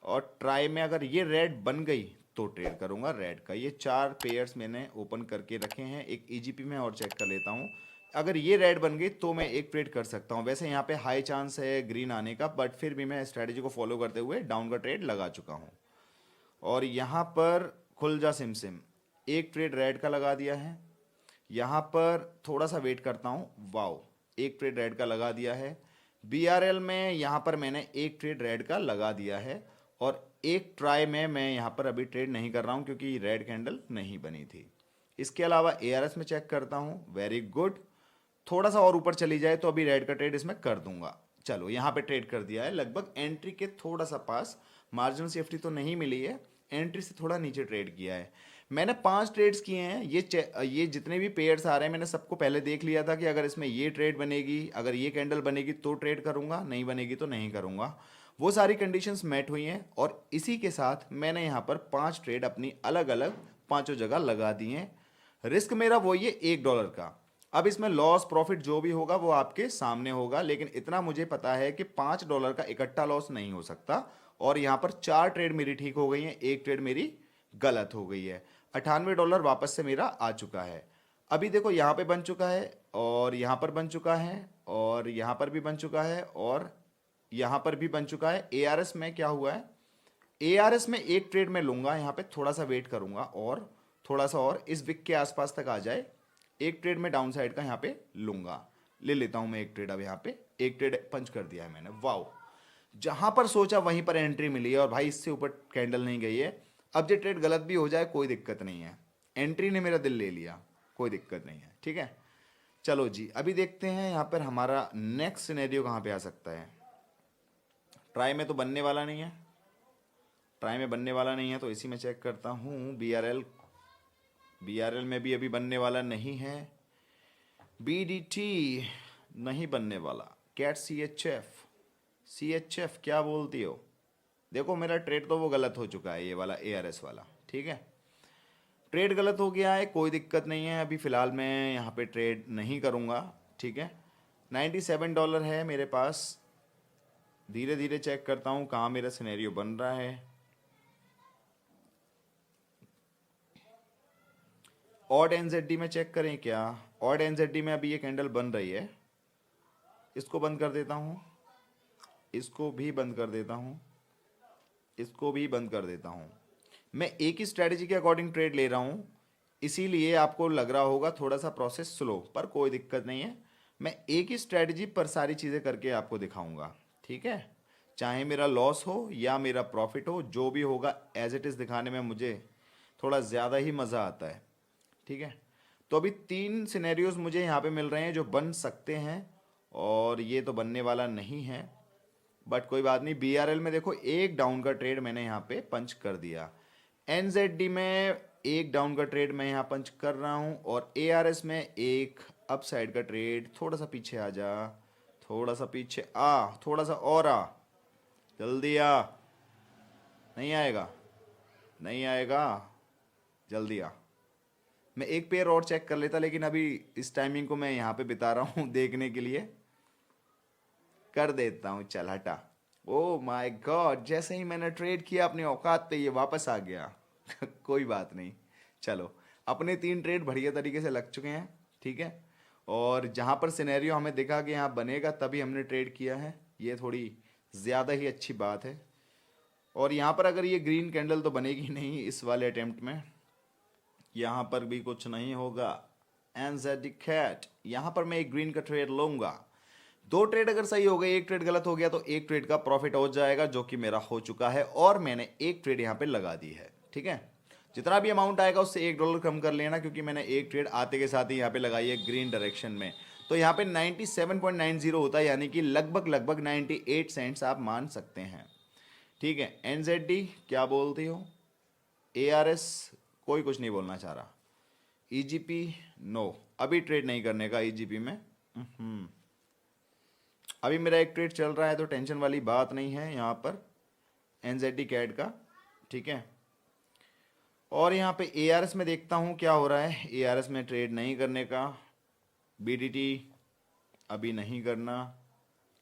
और ट्राई में अगर ये रेड बन गई तो ट्रेड करूँगा रेड का। ये 4 पेयर्स मैंने ओपन करके रखे हैं। एक ईजीपी में और चेक कर लेता हूँ, अगर ये रेड बन गई तो मैं एक ट्रेड कर सकता हूँ। वैसे यहाँ पे हाई चांस है ग्रीन आने का, बट फिर भी मैं स्ट्रैटेजी को फॉलो करते हुए डाउन का ट्रेड लगा चुका हूँ। और यहाँ पर खुल जा सिम सिम, एक ट्रेड रेड का लगा दिया है। यहाँ पर थोड़ा सा वेट करता हूँ, वाओ, एक ट्रेड रेड का लगा दिया है। बीआरएल में यहाँ पर मैंने एक ट्रेड रेड का लगा दिया है। और एक ट्राई में मैं यहाँ पर अभी ट्रेड नहीं कर रहा हूँ, क्योंकि रेड कैंडल नहीं बनी थी। इसके अलावा एआरएस में चेक करता हूँ, वेरी गुड, थोड़ा सा और ऊपर चली जाए तो अभी रेड का ट्रेड इसमें कर दूंगा। चलो यहाँ पे ट्रेड कर दिया है, लगभग एंट्री के थोड़ा सा पास। मार्जिनल सेफ्टी तो नहीं मिली है, एंट्री से थोड़ा नीचे ट्रेड किया है। मैंने 5 ट्रेड्स किए हैं। ये जितने भी पेयर्स आ रहे हैं, मैंने सबको पहले देख लिया था कि अगर इसमें ये ट्रेड बनेगी, अगर ये कैंडल बनेगी तो ट्रेड करूंगा, नहीं बनेगी तो नहीं करूंगा। वो सारी कंडीशंस मैट हुई हैं, और इसी के साथ मैंने यहाँ पर 5 ट्रेड अपनी अलग अलग पांचों जगह लगा दिए हैं। रिस्क मेरा वही है $1 का। अब इसमें लॉस प्रॉफिट जो भी होगा वो आपके सामने होगा, लेकिन इतना मुझे पता है कि $5 का इकट्ठा लॉस नहीं हो सकता। और यहाँ पर 4 ट्रेड मेरी ठीक हो गई हैं, एक ट्रेड मेरी गलत हो गई है। $98 वापस से मेरा आ चुका है। अभी देखो यहाँ पे बन चुका है, और यहाँ पर बन चुका है, और यहाँ पर भी बन चुका है, और यहाँ पर भी बन चुका है। एआरएस में क्या हुआ है, एआरएस में एक ट्रेड में लूंगा, यहाँ पे थोड़ा सा वेट करूंगा, और थोड़ा सा और इस विक के आसपास तक आ जाए एक ट्रेड मैं डाउन साइड का यहाँ पे लूंगा, ले लेता हूँ मैं एक ट्रेड। अब यहाँ पे एक ट्रेड पंच कर दिया है मैंने, वाओ, जहां पर सोचा वहीं पर एंट्री मिली है और भाई इससे ऊपर कैंडल नहीं गई है। अब ये ट्रेड गलत भी हो जाए कोई दिक्कत नहीं है, एंट्री ने मेरा दिल ले लिया, कोई दिक्कत नहीं है, ठीक है। चलो जी, अभी देखते हैं यहाँ पर हमारा नेक्स्ट सिनेरियो कहाँ पे आ सकता है। ट्राई में तो बनने वाला नहीं है, ट्राई में बनने वाला नहीं है, तो इसी में चेक करता हूँ। बीआरएल, बीआरएल में भी अभी बनने वाला नहीं है। बीडीटी नहीं बनने वाला। कैट सीएचएफ, सीएचएफ क्या बोलती हो? देखो मेरा ट्रेड तो वो गलत हो चुका है, ये वाला एआरएस वाला, ठीक है। ट्रेड गलत हो गया है, कोई दिक्कत नहीं है, अभी फ़िलहाल मैं यहाँ पे ट्रेड नहीं करूँगा, ठीक है। $97 है मेरे पास। धीरे धीरे चेक करता हूँ कहाँ मेरा सिनेरियो बन रहा है। ऑड एनजेडी में चेक करें क्या? ऑड एनजेडी में अभी ये कैंडल बन रही है, इसको बंद कर देता हूँ, इसको भी बंद कर देता हूँ, इसको भी बंद कर देता हूँ। मैं एक ही स्ट्रैटेजी के अकॉर्डिंग ट्रेड ले रहा हूँ, इसीलिए आपको लग रहा होगा थोड़ा सा प्रोसेस स्लो, पर कोई दिक्कत नहीं है। मैं एक ही स्ट्रैटेजी पर सारी चीज़ें करके आपको दिखाऊंगा, ठीक है। चाहे मेरा लॉस हो या मेरा प्रॉफिट हो, जो भी होगा एज इट इज़ दिखाने में मुझे थोड़ा ज़्यादा ही मज़ा आता है, ठीक है। तो अभी 3 सिनेरियोज मुझे यहाँ पे मिल रहे हैं जो बन सकते हैं, और ये तो बनने वाला नहीं है, बट कोई बात नहीं। बीआरएल में देखो एक डाउन का ट्रेड मैंने यहाँ पे पंच कर दिया। एनजेडी में एक डाउन का ट्रेड मैं यहाँ पंच कर रहा हूँ, और एआरएस में एक अप साइड का ट्रेड। थोड़ा सा पीछे आ जा, थोड़ा सा पीछे आ, थोड़ा सा और आ, जल्दी आ। नहीं आएगा, नहीं आएगा, जल्दी आ। मैं एक पेयर और चेक कर लेता, लेकिन अभी इस टाइमिंग को मैं यहाँ पे बिता रहा हूँ देखने के लिए, कर देता हूँ, चल हटा। ओ माय गॉड, जैसे ही मैंने ट्रेड किया अपनी औकात पे ये वापस आ गया। कोई बात नहीं, चलो अपने 3 ट्रेड बढ़िया तरीके से लग चुके हैं, ठीक है। और जहाँ पर सिनेरियो हमें दिखा कि यहाँ बनेगा तभी हमने ट्रेड किया है, ये थोड़ी ज़्यादा ही अच्छी बात है। और यहाँ पर अगर ये ग्रीन कैंडल तो बनेगी नहीं इस वाले अटेम्प्ट में, यहाँ पर भी कुछ नहीं होगा। एनजेडी कैट, यहाँ पर मैं एक ग्रीन का ट्रेड लूंगा। 2 ट्रेड अगर सही हो गए, एक ट्रेड गलत हो गया तो एक ट्रेड का प्रॉफिट हो जाएगा, जो कि मेरा हो चुका है, और मैंने एक ट्रेड यहाँ पे लगा दी है, ठीक है। जितना भी अमाउंट आएगा उससे $1 कम कर लेना, क्योंकि मैंने एक ट्रेड आते के साथ ही यहाँ पे लगाई है ग्रीन डायरेक्शन में। तो यहाँ पे 97.90 होता है, यानी कि लगभग लगभग 98 सेंट्स आप मान सकते हैं, ठीक है। एनजेडी क्या बोलती हो? एआरएस कोई कुछ नहीं बोलना चाह रहा। ईजीपी नो, अभी ट्रेड नहीं करने का ईजीपी में। अभी मेरा एक ट्रेड चल रहा है तो टेंशन वाली बात नहीं है यहाँ पर एनजेडी कैट का, ठीक है। और यहाँ पे एआरएस में देखता हूँ क्या हो रहा है। एआरएस में ट्रेड नहीं करने का। बीडीटी अभी नहीं करना।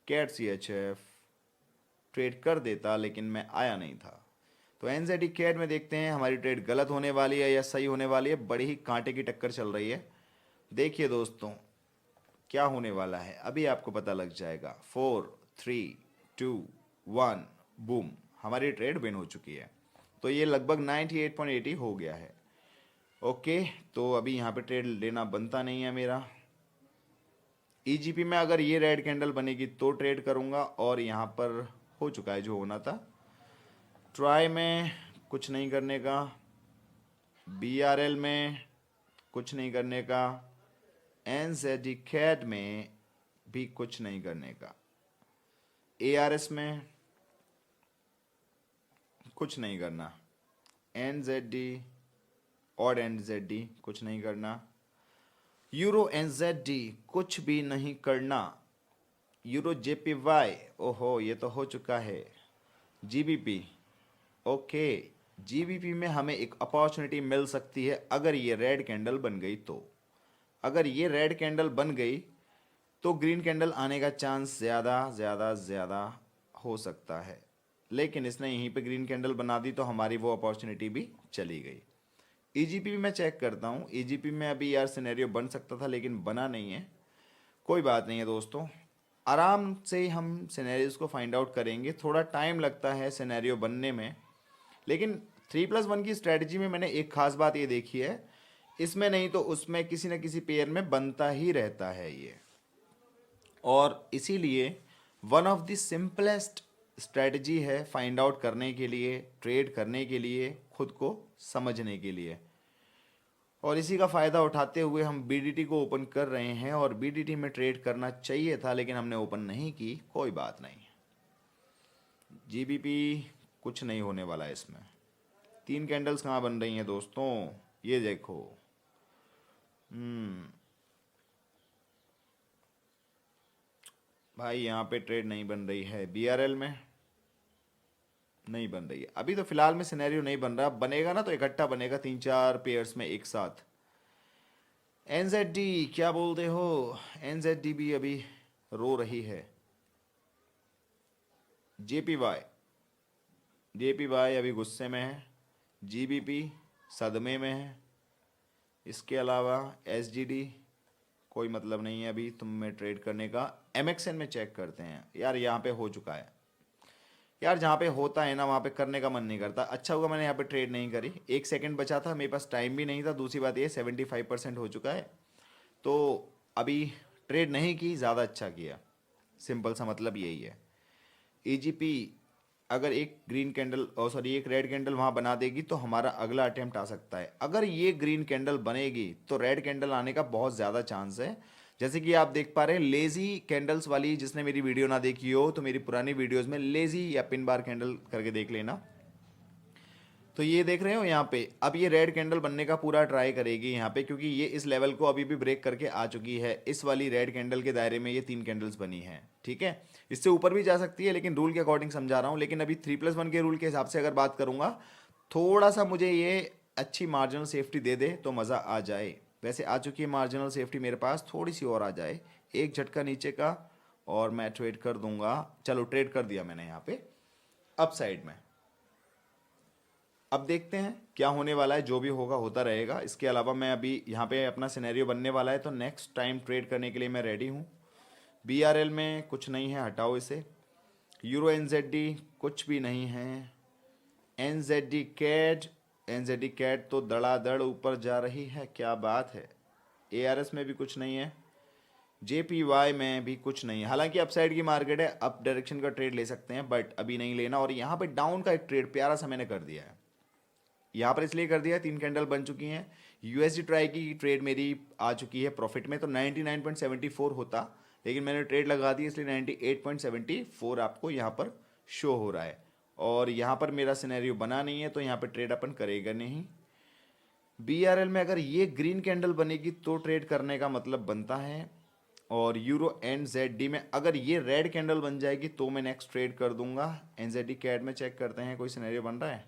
कैट सीएचएफ ट्रेड कर देता, लेकिन मैं आया नहीं था। तो एनजेडी कैट में देखते हैं हमारी ट्रेड गलत होने वाली है या सही होने वाली है। बड़ी ही कांटे की टक्कर चल रही है। देखिए दोस्तों क्या होने वाला है, अभी आपको पता लग जाएगा। 4 3 2 1 बूम, हमारी ट्रेड विन हो चुकी है। तो ये लगभग 98.80 हो गया है। ओके, तो अभी यहाँ पे ट्रेड लेना बनता नहीं है मेरा। ईजीपी में अगर ये रेड कैंडल बनेगी तो ट्रेड करूँगा, और यहाँ पर हो चुका है जो होना था। ट्राई में कुछ नहीं करने का। बीआरएल में कुछ नहीं करने का। एनजेडी कैट में भी कुछ नहीं करने का। एआरएस में कुछ नहीं करना। एनजेडी और एनजेडी कुछ नहीं करना। यूरो एनजेडी कुछ भी नहीं करना। यूरो जेपीवाई, ओहो ये तो हो चुका है। जीबीपी, ओके, जीबीपी में हमें एक अपॉर्चुनिटी मिल सकती है अगर ये रेड कैंडल बन गई तो। अगर ये रेड कैंडल बन गई तो ग्रीन कैंडल आने का चांस ज़्यादा ज़्यादा ज़्यादा हो सकता है, लेकिन इसने यहीं पे ग्रीन कैंडल बना दी तो हमारी वो अपॉर्चुनिटी भी चली गई। ईजीपी भी मैं चेक करता हूँ। ईजीपी में अभी यार सिनेरियो बन सकता था लेकिन बना नहीं है। कोई बात नहीं है दोस्तों, आराम से हम सिनेरियोज को फाइंड आउट करेंगे। थोड़ा टाइम लगता है सिनेरियो बनने में, लेकिन 3+1 की स्ट्रेटजी में मैंने एक खास बात ये देखी है इसमें नहीं तो उसमें किसी न किसी पेयर में बनता ही रहता है ये। और इसीलिए one of the simplest strategy है फाइंड आउट करने के लिए, ट्रेड करने के लिए, खुद को समझने के लिए। और इसी का फ़ायदा उठाते हुए हम बीडीटी को ओपन कर रहे हैं, और बीडीटी में ट्रेड करना चाहिए था लेकिन हमने ओपन नहीं की, कोई बात नहीं। जीबीपी कुछ नहीं होने वाला है इसमें। 3 कैंडल्स कहाँ बन रही हैं दोस्तों, ये देखो। भाई यहाँ पे ट्रेड नहीं बन रही है, बीआरएल में नहीं बन रही है अभी तो फिलहाल में, सिनेरियो नहीं बन रहा। बनेगा ना तो इकट्ठा बनेगा 3-4 पेयर्स में एक साथ। एनजेडी क्या बोलते हो, एनजेडी भी अभी रो रही है। जेपीवाई, जेपीवाई अभी गुस्से में है। जीबीपी सदमे में है। इसके अलावा एसजीडी कोई मतलब नहीं है अभी तुम में ट्रेड करने का। एमएक्सएन में चेक करते हैं यार, यहाँ पे हो चुका है यार। जहाँ पे होता है ना वहाँ पे करने का मन नहीं करता। अच्छा हुआ मैंने यहाँ पे ट्रेड नहीं करी, 1 सेकंड बचा था, मेरे पास टाइम भी नहीं था। दूसरी बात ये 75% हो चुका है, तो अभी ट्रेड नहीं की, ज़्यादा अच्छा किया। सिंपल सा मतलब यही है। ईजीपी अगर एक ग्रीन कैंडल सॉरी एक रेड कैंडल वहाँ बना देगी तो हमारा अगला अटेम्प्ट आ सकता है। अगर ये ग्रीन कैंडल बनेगी तो रेड कैंडल आने का बहुत ज़्यादा चांस है। जैसे कि आप देख पा रहे हैं लेजी कैंडल्स वाली, जिसने मेरी वीडियो ना देखी हो तो मेरी पुरानी वीडियोस में लेजी या पिन बार कैंडल करके देख लेना। तो ये देख रहे हो यहाँ पे, अब ये रेड कैंडल बनने का पूरा ट्राई करेगी यहाँ पे, क्योंकि ये इस लेवल को अभी भी ब्रेक करके आ चुकी है। इस वाली रेड कैंडल के दायरे में ये 3 कैंडल्स बनी हैं, ठीक है। इससे ऊपर भी जा सकती है लेकिन रूल के अकॉर्डिंग समझा रहा हूँ। लेकिन अभी 3+1 के रूल के हिसाब से अगर बात करूँगा, थोड़ा सा मुझे ये अच्छी मार्जिनल सेफ्टी दे दे तो मज़ा आ जाए। वैसे आ चुकी है मार्जिनल सेफ्टी मेरे पास, थोड़ी सी और आ जाए, एक झटका नीचे का और मैं ट्रेड कर दूंगा। चलो ट्रेड कर दिया मैंने यहाँ पे अप साइड में। अब देखते हैं क्या होने वाला है, जो भी होगा होता रहेगा। इसके अलावा मैं अभी यहाँ पे अपना सिनेरियो बनने वाला है तो नेक्स्ट टाइम ट्रेड करने के लिए मैं रेडी हूँ। बीआरएल में कुछ नहीं है, हटाओ इसे। यूरो एनजेडी कुछ भी नहीं है। एनजेडी कैट, एनजेडी कैट तो धड़ाधड़ ऊपर जा रही है, क्या बात है। एआरएस में भी कुछ नहीं है। जेपीवाई में भी कुछ नहीं है। हालांकि अपसाइड की मार्केट है, अप डायरेक्शन का ट्रेड ले सकते हैं बट अभी नहीं लेना। और यहाँ पे डाउन का एक ट्रेड प्यारा सा मैंने कर दिया है, यहाँ पर इसलिए कर दिया, 3 कैंडल बन चुकी हैं। यूएसडी ट्राई की ट्रेड मेरी आ चुकी है प्रॉफिट में, तो 99.74 होता, लेकिन मैंने ट्रेड लगा दी इसलिए 98.74 आपको यहाँ पर शो हो रहा है। और यहाँ पर मेरा सिनेरियो बना नहीं है तो यहाँ पर ट्रेड अपन करेगा नहीं। बीआरएल में अगर ये ग्रीन कैंडल बनेगी तो ट्रेड करने का मतलब बनता है। और यूरो एनजेडी में अगर ये रेड कैंडल बन जाएगी तो मैं नेक्स्ट ट्रेड कर दूंगा। एनजेडी कैट में चेक करते हैं कोई सिनेरियो बन रहा है,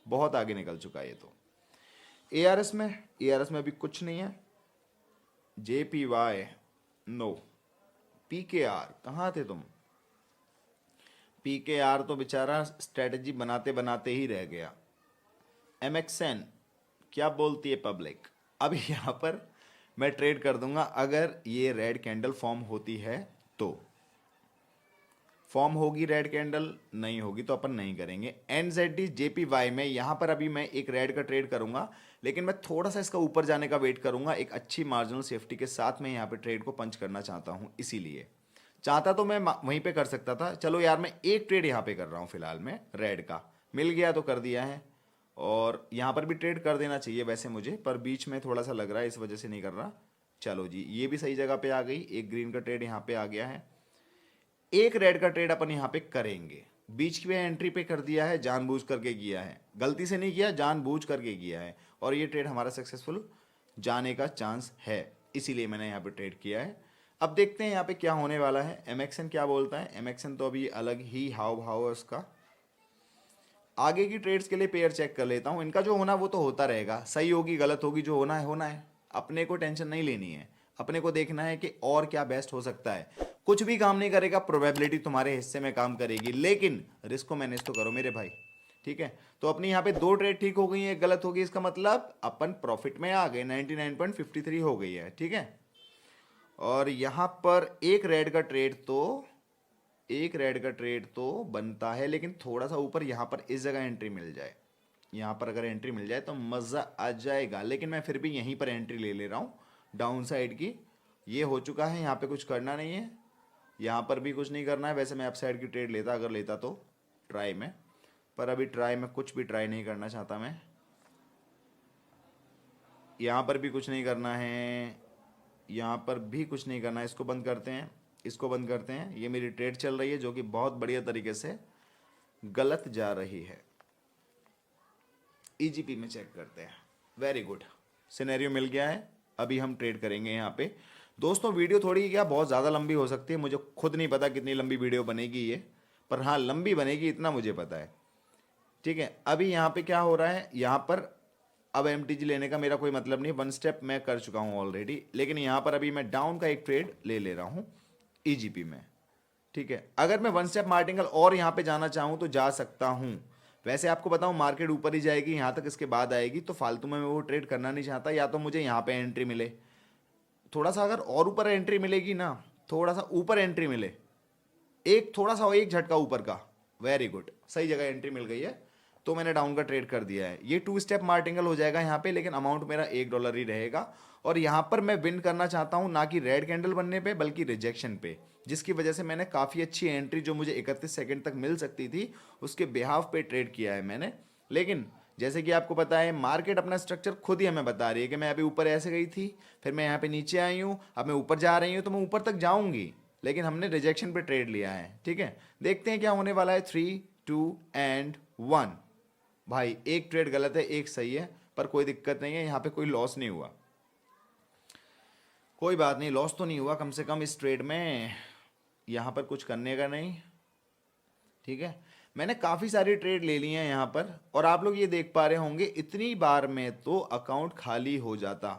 बहुत आगे निकल चुका है ये तो। एआरएस में, एआरएस में अभी कुछ नहीं है। JPY no. पीकेआर कहाँ थे तुम, पीकेआर तो बेचारा स्ट्रेटजी बनाते बनाते ही रह गया। एमएक्सएन क्या बोलती है पब्लिक, अब यहाँ पर मैं ट्रेड कर दूंगा अगर ये रेड कैंडल फॉर्म होती है तो। फॉर्म होगी रेड कैंडल, नहीं होगी तो अपन नहीं करेंगे। एनजेडी जेपीवाई में यहाँ पर अभी मैं एक रेड का ट्रेड करूंगा, लेकिन मैं थोड़ा सा इसका ऊपर जाने का वेट करूंगा। एक अच्छी मार्जिनल सेफ्टी के साथ मैं यहाँ पे ट्रेड को पंच करना चाहता हूँ, इसीलिए चाहता तो मैं वहीं पे कर सकता था। चलो यार मैं एक ट्रेड यहाँ पे कर रहा हूँ फिलहाल में, रेड का मिल गया तो कर दिया है। और यहाँ पर भी ट्रेड कर देना चाहिए वैसे मुझे, पर बीच में थोड़ा सा लग रहा है इस वजह से नहीं कर रहा। चलो जी, ये भी सही जगह पे आ गई, एक ग्रीन का ट्रेड यहाँ पे आ गया है। एक रेड का ट्रेड अपन यहाँ पे करेंगे, बीच की एंट्री पे कर दिया है, जानबूझ करके किया है, गलती से नहीं किया, जानबूझ करके किया है। और ये ट्रेड हमारा सक्सेसफुल जाने का चांस है, इसीलिए मैंने यहाँ पे ट्रेड किया है। अब देखते हैं यहाँ पे क्या होने वाला है। एमएक्सएन क्या बोलता है, एमएक्सएन तो अभी अलग ही हाव भाव है उसका। आगे की ट्रेड्स के लिए पेयर चेक कर लेता हूँ, इनका जो होना वो तो होता रहेगा, सही होगी गलत होगी, जो होना है होना है। अपने को टेंशन नहीं लेनी है, अपने को देखना है कि और क्या बेस्ट हो सकता है। कुछ भी काम नहीं करेगा, प्रोबेबिलिटी तुम्हारे हिस्से में काम करेगी, लेकिन रिस्क को मैनेज तो करो मेरे भाई, ठीक है। तो अपनी यहाँ पे 2 ट्रेड ठीक हो गई है, एक गलत हो गई, इसका मतलब अपन प्रॉफिट में आ गए, 99.53 हो गई है, ठीक है। और यहाँ पर एक रेड का ट्रेड तो बनता है, लेकिन थोड़ा सा ऊपर यहाँ पर इस जगह एंट्री मिल जाए यहाँ पर अगर एंट्री मिल जाए तो मज़ा आ जाएगा, लेकिन मैं फिर भी यहीं पर एंट्री ले ले रहा हूँ डाउन साइड की। ये हो चुका है, यहाँ पे कुछ करना नहीं है, यहाँ पर भी कुछ नहीं करना है। वैसे मैं अप साइड की ट्रेड लेता अगर लेता तो ट्राई में, पर अभी ट्राई में कुछ भी ट्राई नहीं करना चाहता मैं। यहाँ पर भी कुछ नहीं करना है, यहाँ पर भी कुछ नहीं करना है। इसको बंद करते हैं, इसको बंद करते हैं। ये मेरी ट्रेड चल रही है जो कि बहुत बढ़िया तरीके से गलत जा रही है। ईजीपी में चेक करते हैं। वेरी गुड, सिनेरियो मिल गया है। अभी हम ट्रेड करेंगे यहाँ पे। दोस्तों वीडियो थोड़ी क्या बहुत ज़्यादा लंबी हो सकती है, मुझे खुद नहीं पता कितनी लंबी वीडियो बनेगी ये, पर हाँ लंबी बनेगी इतना मुझे पता है। ठीक है, अभी यहाँ पे क्या हो रहा है, यहाँ पर अब एम लेने का मेरा कोई मतलब नहीं, वन स्टेप मैं कर चुका हूँ ऑलरेडी। लेकिन यहाँ पर अभी मैं डाउन का एक ट्रेड ले ले रहा हूँ ईजीपी में। ठीक है, अगर मैं वन स्टेप मार्टिंगल और यहाँ पे जाना चाहूँ तो जा सकता हूँ। वैसे आपको बताऊँ मार्केट ऊपर ही जाएगी यहाँ तक, इसके बाद आएगी, तो फालतू में मैं वो ट्रेड करना नहीं चाहता। या तो मुझे यहाँ पे एंट्री मिले, थोड़ा सा अगर और ऊपर एंट्री मिलेगी ना, थोड़ा सा ऊपर एंट्री मिले, एक थोड़ा सा एक झटका ऊपर का, वेरी गुड, सही जगह एंट्री मिल गई है, तो मैंने डाउन का ट्रेड कर दिया है। ये टू स्टेप मार्टिंगल हो जाएगा यहाँ पे, लेकिन अमाउंट मेरा $1 ही रहेगा। और यहाँ पर मैं विन करना चाहता हूँ ना कि रेड कैंडल बनने पे, बल्कि रिजेक्शन पे, जिसकी वजह से मैंने काफ़ी अच्छी एंट्री जो मुझे 31 सेकंड तक मिल सकती थी उसके बिहाफ पे ट्रेड किया है मैंने। लेकिन जैसे कि आपको पता है मार्केट अपना स्ट्रक्चर खुद ही हमें बता रही है कि मैं अभी ऊपर ऐसे गई थी, फिर मैं यहाँ पे नीचे आई हूँ, अब मैं ऊपर जा रही हूँ, तो मैं ऊपर तक जाऊँगी, लेकिन हमने रिजेक्शन पे ट्रेड लिया है। ठीक है, देखते हैं क्या होने वाला है। 3, 2 एंड 1। भाई एक ट्रेड गलत है, एक सही है, पर कोई दिक्कत नहीं है, यहाँ पे कोई लॉस नहीं हुआ। कोई बात नहीं, लॉस तो नहीं हुआ कम से कम इस ट्रेड में, यहाँ पर कुछ करने का नहीं। ठीक है, मैंने काफ़ी सारी ट्रेड ले ली हैं यहाँ पर, और आप लोग ये देख पा रहे होंगे इतनी बार में तो अकाउंट खाली हो जाता,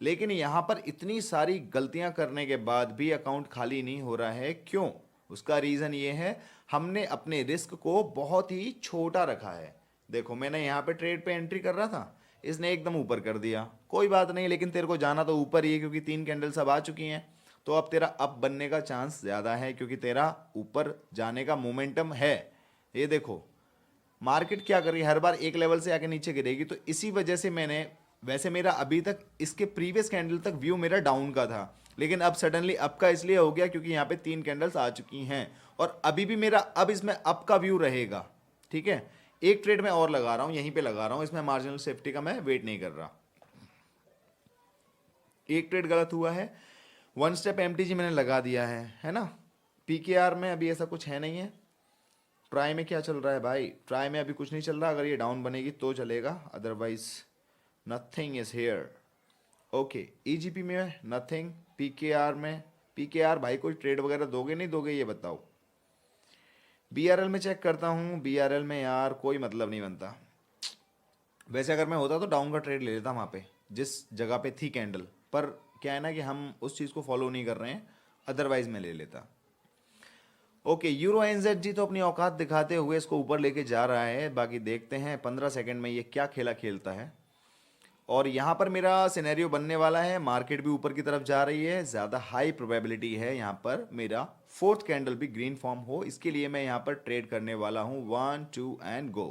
लेकिन यहाँ पर इतनी सारी गलतियाँ करने के बाद भी अकाउंट खाली नहीं हो रहा है। क्यों? उसका रीज़न ये है, हमने अपने रिस्क को बहुत ही छोटा रखा है। देखो मैंने यहाँ पे ट्रेड पे एंट्री कर रहा था, इसने एकदम ऊपर कर दिया, कोई बात नहीं, लेकिन तेरे को जाना तो ऊपर ही है, क्योंकि 3 कैंडल्स अब आ चुकी हैं, तो अब तेरा अप बनने का चांस ज़्यादा है, क्योंकि तेरा ऊपर जाने का मोमेंटम है। ये देखो मार्केट क्या कर रही है, हर बार एक लेवल से आके नीचे गिरेगी, तो इसी वजह से मैंने, वैसे मेरा अभी तक इसके प्रीवियस कैंडल तक व्यू मेरा डाउन का था, लेकिन अब सडनली अप का इसलिए हो गया क्योंकि यहाँ पे 3 कैंडल्स आ चुकी हैं, और अभी भी मेरा अब इसमें अप का व्यू रहेगा। ठीक है, एक ट्रेड मैं और लगा रहा हूँ, यहीं पे लगा रहा हूँ, इसमें मार्जिनल सेफ्टी का मैं वेट नहीं कर रहा। एक ट्रेड गलत हुआ है, वन स्टेप एमटीजी मैंने लगा दिया है ना। पीकेआर में अभी ऐसा कुछ है नहीं है। ट्राई में क्या चल रहा है भाई, ट्राई में अभी कुछ नहीं चल रहा, अगर ये डाउन बनेगी तो चलेगा, otherwise nothing is here. Okay, EGP में नथिंग, पीकेआर में, पीकेआर भाई कोई ट्रेड वगैरह दोगे नहीं दोगे ये बताओ। बीआरएल में चेक करता हूँ, बीआरएल में यार कोई मतलब नहीं बनता। वैसे अगर मैं होता तो डाउन का ट्रेड ले लेता वहाँ पे जिस जगह पे थी कैंडल, पर क्या है ना कि हम उस चीज़ को फॉलो नहीं कर रहे हैं, अदरवाइज मैं ले लेता। ओके, यूरो एनजेड तो अपनी औकात दिखाते हुए इसको ऊपर लेके जा रहा है, बाकी देखते हैं 15 सेकंड में ये क्या खेला खेलता है। और यहाँ पर मेरा सिनेरियो बनने वाला है, मार्केट भी ऊपर की तरफ जा रही है, ज़्यादा हाई प्रोबेबिलिटी है यहाँ पर मेरा फोर्थ कैंडल भी ग्रीन फॉर्म हो, इसके लिए मैं यहाँ पर ट्रेड करने वाला हूँ। 1, 2 एंड गो।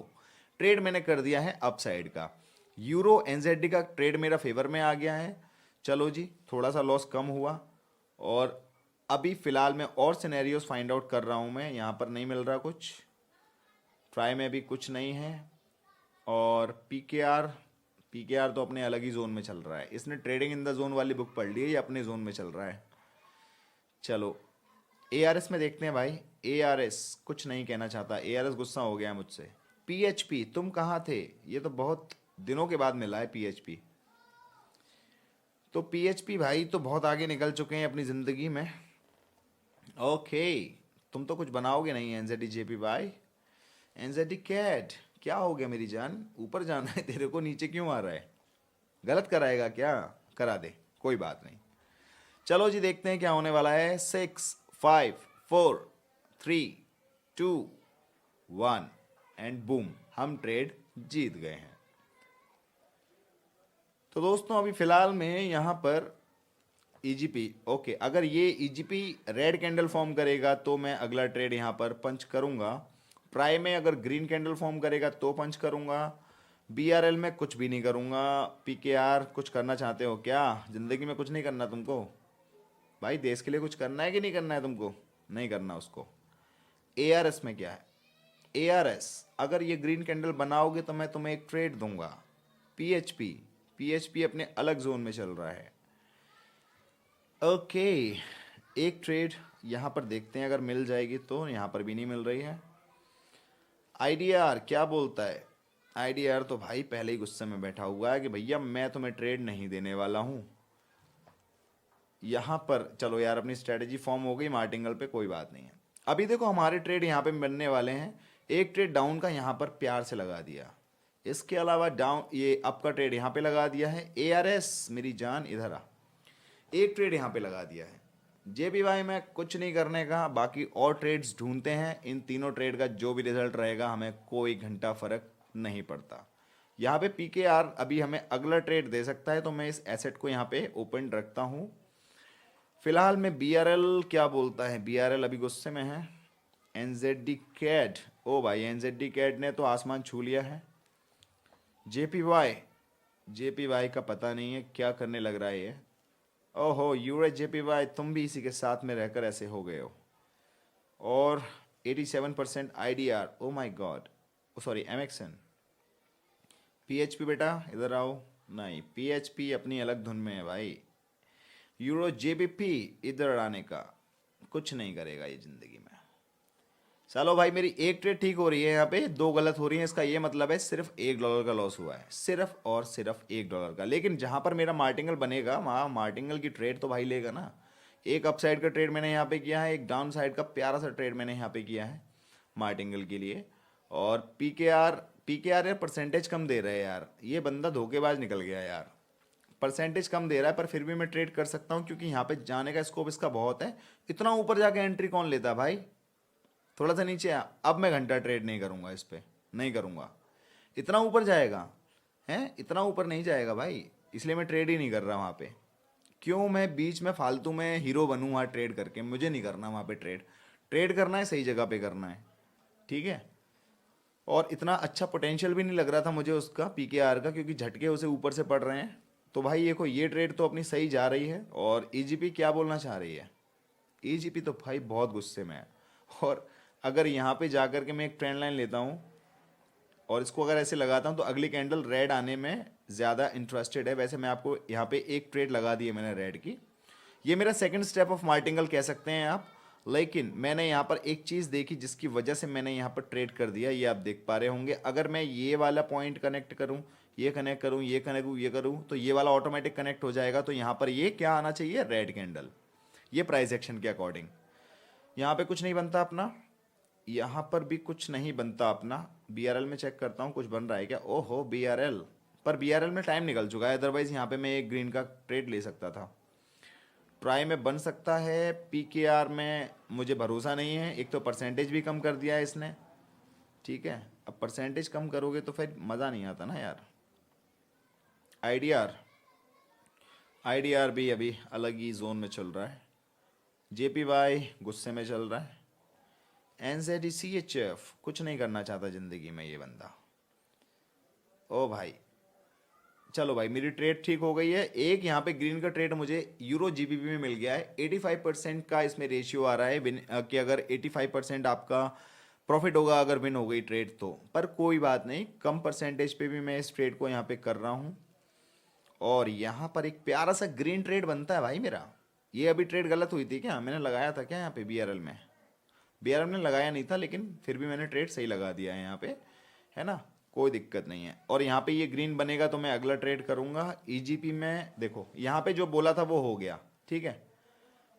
ट्रेड मैंने कर दिया है अप साइड का, यूरो एनजेड का ट्रेड मेरा फेवर में आ गया है। चलो जी, थोड़ा सा लॉस कम हुआ, और अभी फ़िलहाल मैं और सिनेरियोस फाइंड आउट कर रहा हूँ। मैं यहाँ पर नहीं मिल रहा कुछ, ट्राई में भी कुछ नहीं है, और पीकेआर तो अपने अलग ही जोन में चल रहा है, इसने ट्रेडिंग इन द जोन वाली बुक पढ़ ली है, ये अपने जोन में चल रहा है। चलो एआरएस में देखते हैं भाई। एआरएस कुछ नहीं कहना चाहता, एआरएस गुस्सा हो गया मुझसे। पीएचपी तुम कहाँ थे, ये तो बहुत दिनों के बाद मिला है पीएचपी। तो पीएचपी भाई तो बहुत आगे निकल चुके हैं अपनी ज़िंदगी में। ओके, तुम तो कुछ बनाओगे नहीं एनजेडी जेपी भाई। एनजेडी कैट क्या हो गया मेरी जान, ऊपर जाना है तेरे को, नीचे क्यों आ रहा है, गलत कराएगा क्या, करा दे, कोई बात नहीं। चलो जी देखते हैं क्या होने वाला है। 6, 5, 4, 3, 2, 1 एंड बूम, हम ट्रेड जीत गए हैं। तो दोस्तों अभी फिलहाल में यहाँ पर ईजीपी, ओके, अगर ये ईजीपी रेड कैंडल फॉर्म करेगा तो मैं अगला ट्रेड यहाँ पर पंच करूँगा। ट्राई में अगर ग्रीन कैंडल फॉर्म करेगा तो पंच करूँगा, BRL में कुछ भी नहीं करूँगा। PKR कुछ करना चाहते हो क्या? ज़िंदगी में कुछ नहीं करना तुमको? भाई देश के लिए कुछ करना है कि नहीं करना है तुमको? नहीं करना उसको। ARS में क्या है? ARS, अगर ये ग्रीन कैंडल बनाओगे तो मैं तुम्हें एक ट्रेड दूंगा। PHP, PHP अपने अलग जोन में चल रहा है। ओके, एक ट्रेड यहाँ पर देखते हैं अगर मिल जाएगी तो। यहाँ पर भी नहीं मिल रही है। IDR क्या बोलता है? IDR तो भाई पहले ही गुस्से में बैठा हुआ है कि भैया मैं तुम्हें ट्रेड नहीं देने वाला हूँ। यहाँ पर चलो यार, अपनी स्ट्रेटेजी फॉर्म हो गई मार्टिंगल पे, कोई बात नहीं है। अभी देखो हमारे ट्रेड यहाँ पे बनने वाले हैं। एक ट्रेड डाउन का यहाँ पर प्यार से लगा दिया। इसके अलावा डाउन ये अप का ट्रेड यहाँ पे लगा दिया है। ARS मेरी जान इधर आ, एक ट्रेड यहाँ पे लगा दिया है। JPY में कुछ नहीं करने का, बाकी और ट्रेड्स ढूंढते हैं। इन तीनों ट्रेड का जो भी रिजल्ट रहेगा हमें कोई घंटा फर्क नहीं पड़ता। यहाँ पे PKR अभी हमें अगला ट्रेड दे सकता है, तो मैं इस एसेट को यहाँ पे ओपन रखता हूँ। फिलहाल में BRL क्या बोलता है? BRL अभी गुस्से में है। NZD कैड, ओ भाई NZD कैड ने तो आसमान छू लिया है। JPY का पता नहीं है क्या करने लग रहा है ये। ओहो यूरो JPY, तुम भी इसी के साथ में रहकर ऐसे हो गए हो। और 87% IDR, oh my God, oh sorry MXN। PHP बेटा इधर आओ। नहीं, PHP अपनी अलग धुन में है भाई। यूरो JBP इधर आने का कुछ नहीं करेगा ये ज़िंदगी में। चलो भाई, मेरी एक ट्रेड ठीक हो रही है, यहाँ पे दो गलत हो रही है। इसका ये मतलब है सिर्फ $1 का लॉस हुआ है, सिर्फ और सिर्फ $1 का। लेकिन जहाँ पर मेरा मार्टिंगल बनेगा वहाँ मार्टिंगल की ट्रेड तो भाई लेगा ना। एक अप साइड का ट्रेड मैंने यहाँ पे किया है, एक डाउन साइड का प्यारा सा ट्रेड मैंने यहाँ पे किया है मार्टिंगल के लिए। और पीकेआर यार परसेंटेज कम दे रहे हैं यार, ये बंदा धोखेबाज निकल गया यार। परसेंटेज कम दे रहा है पर फिर भी मैं ट्रेड कर सकता हूँ क्योंकि यहाँ पे जाने का स्कोप इसका बहुत है। इतना ऊपर जाके एंट्री कौन लेता है भाई? थोड़ा सा नीचे आ, अब मैं घंटा ट्रेड नहीं करूंगा इस पे, नहीं करूंगा। इतना ऊपर जाएगा हैं? इतना ऊपर नहीं जाएगा भाई, इसलिए मैं ट्रेड ही नहीं कर रहा वहाँ पे। क्यों मैं बीच में फालतू में हीरो बनूँ वहाँ ट्रेड करके? मुझे नहीं करना वहाँ पे ट्रेड। ट्रेड करना है सही जगह पे करना है, ठीक है। और इतना अच्छा पोटेंशियल भी नहीं लग रहा था मुझे उसका PKR का, क्योंकि झटके उसे ऊपर से पड़ रहे हैं। तो भाई देखो ये ट्रेड तो अपनी सही जा रही है। और EGP क्या बोलना चाह रही है? EGP तो भाई बहुत गुस्से में है। और अगर यहाँ पे जाकर के मैं एक ट्रेंड लाइन लेता हूँ और इसको अगर ऐसे लगाता हूँ तो अगली कैंडल रेड आने में ज़्यादा इंटरेस्टेड है। वैसे मैं आपको यहाँ पे एक ट्रेड लगा दी है मैंने रेड की, ये मेरा सेकंड स्टेप ऑफ मार्टिंगल कह सकते हैं आप। लेकिन मैंने यहाँ पर एक चीज़ देखी जिसकी वजह से मैंने यहाँ पर ट्रेड कर दिया, ये आप देख पा रहे होंगे। अगर मैं ये वाला पॉइंट कनेक्ट करूँ, ये कनेक्ट करूँ, ये कनेक्ट करूँ, ये करूँ, तो ये वाला ऑटोमेटिक कनेक्ट हो जाएगा। तो यहाँ पर ये क्या आना चाहिए? Red candle. ये प्राइस एक्शन के अकॉर्डिंग यहाँ पे कुछ नहीं बनता अपना, यहाँ पर भी कुछ नहीं बनता अपना। BRL में चेक करता हूँ कुछ बन रहा है क्या? ओहो BRL, पर BRL में टाइम निकल चुका है, अदरवाइज यहाँ पे मैं एक ग्रीन का ट्रेड ले सकता था। ट्राई में बन सकता है, PKR में मुझे भरोसा नहीं है। एक तो परसेंटेज भी कम कर दिया है इसने, ठीक है। अब परसेंटेज कम करोगे तो फिर मज़ा नहीं आता ना यार। IDR भी अभी अलग ही जोन में चल रहा है। JPY गुस्से में चल रहा है। NZD-CHF कुछ नहीं करना चाहता ज़िंदगी में ये बंदा। ओ भाई चलो भाई, मेरी ट्रेड ठीक हो गई है। एक यहाँ पे ग्रीन का ट्रेड मुझे यूरो GBP में मिल गया है। 85% का इसमें रेशियो आ रहा है कि अगर 85% आपका प्रॉफिट होगा अगर विन हो गई ट्रेड तो। पर कोई बात नहीं, कम परसेंटेज पे भी मैं इस ट्रेड को यहाँ पे कर रहा हूँ। और यहाँ पर एक प्यारा सा ग्रीन ट्रेड बनता है भाई मेरा। ये अभी ट्रेड गलत हुई थी क्या? मैंने लगाया था क्या यहाँ पे BRL में? BRL में लगाया नहीं था, लेकिन फिर भी मैंने ट्रेड सही लगा दिया है यहाँ पे, है ना। कोई दिक्कत नहीं है। और यहाँ पे ये ग्रीन बनेगा तो मैं अगला ट्रेड करूँगा। EGP में देखो यहाँ पे जो बोला था वो हो गया, ठीक है।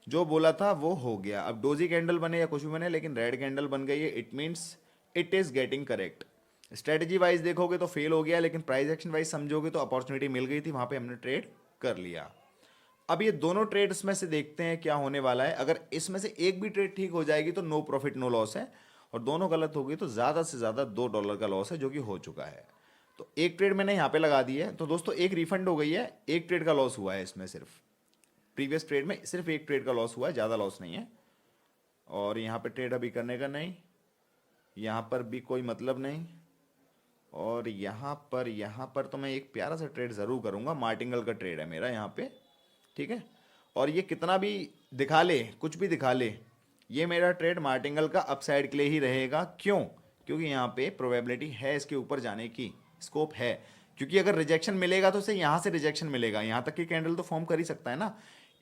जो बोला था वो हो गया। अब डोजी कैंडल बने या कुछ भी बने, लेकिन रेड कैंडल बन गई है, it means it is getting correct. Strategy wise देखोगे तो फेल हो गया, लेकिन प्राइस एक्शन वाइज समझोगे तो अपॉर्चुनिटी मिल गई थी, वहाँ पे हमने ट्रेड कर लिया। अब ये दोनों ट्रेड्स में से देखते हैं क्या होने वाला है। अगर इसमें से एक भी ट्रेड ठीक हो जाएगी तो नो प्रॉफिट नो लॉस है, और दोनों गलत होगी तो ज़्यादा से ज़्यादा $2 का लॉस है, जो कि हो चुका है। तो एक ट्रेड मैंने यहाँ पे लगा दी है, तो दोस्तों एक रिफंड हो गई है। एक ट्रेड का लॉस हुआ है इसमें, सिर्फ प्रीवियस ट्रेड में सिर्फ एक ट्रेड का लॉस हुआ है, ज़्यादा लॉस नहीं है। और यहाँ पे ट्रेड अभी करने का नहीं, यहाँ पर भी कोई मतलब नहीं। और यहाँ पर तो मैं एक प्यारा सा ट्रेड ज़रूर करूँगा। मार्टिंगल का ट्रेड है मेरा यहाँ पे, ठीक है। और ये कितना भी दिखा ले, कुछ भी दिखा ले, ये मेरा ट्रेड मार्टिंगल का अपसाइड के लिए ही रहेगा। क्यों? क्योंकि यहाँ पे प्रोबेबिलिटी है इसके ऊपर जाने की, स्कोप है। क्योंकि अगर रिजेक्शन मिलेगा तो उसे यहाँ से रिजेक्शन मिलेगा, यहाँ तक की कैंडल तो फॉर्म कर ही सकता है ना।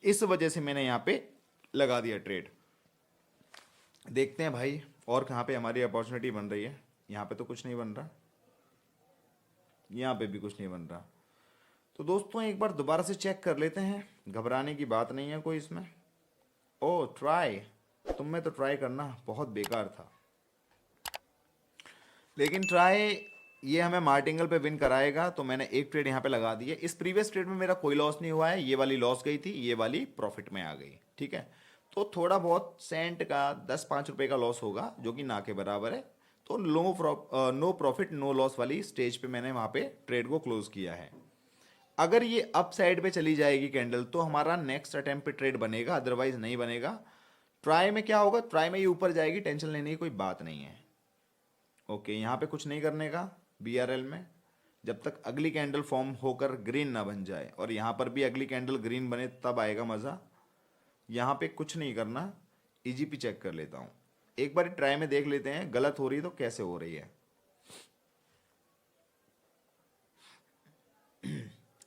इस वजह से मैंने यहाँ पे लगा दिया ट्रेड। देखते हैं भाई और कहाँ पे हमारी अपॉर्चुनिटी बन रही है। यहाँ पे तो कुछ नहीं बन रहा, यहाँ पे भी कुछ नहीं बन रहा। तो दोस्तों एक बार दोबारा से चेक कर लेते हैं, घबराने की बात नहीं है कोई इसमें। ओ ट्राई, तुम में तो ट्राई करना बहुत बेकार था, लेकिन ट्राई ये हमें मार्टिंगल पे विन कराएगा। तो मैंने एक ट्रेड यहाँ पे लगा दी है। इस प्रीवियस ट्रेड में मेरा कोई लॉस नहीं हुआ है, ये वाली लॉस गई थी, ये वाली प्रॉफिट में आ गई, ठीक है। तो थोड़ा बहुत सेंट का 10-5 रुपए का लॉस होगा, जो कि ना के बराबर है। तो नो प्रॉफिट नो लॉस वाली स्टेज पे मैंने वहाँ पे ट्रेड को क्लोज किया है। अगर ये अप साइड पे चली जाएगी कैंडल तो हमारा नेक्स्ट अटेम्प्ट पे ट्रेड बनेगा, अदरवाइज नहीं बनेगा। ट्राई में क्या होगा, ट्राई में ये ऊपर जाएगी, टेंशन लेने की कोई बात नहीं है। ओके, यहाँ पे कुछ नहीं करने का बीआरएल में, जब तक अगली कैंडल फॉर्म होकर ग्रीन ना बन जाए। और यहाँ पर भी अगली कैंडल ग्रीन बने तब आएगा मज़ा। यहाँ पे कुछ नहीं करना, ईजीपी चेक कर लेता हूँ एक बार, ट्राई में देख लेते हैं गलत हो रही है तो कैसे हो रही है।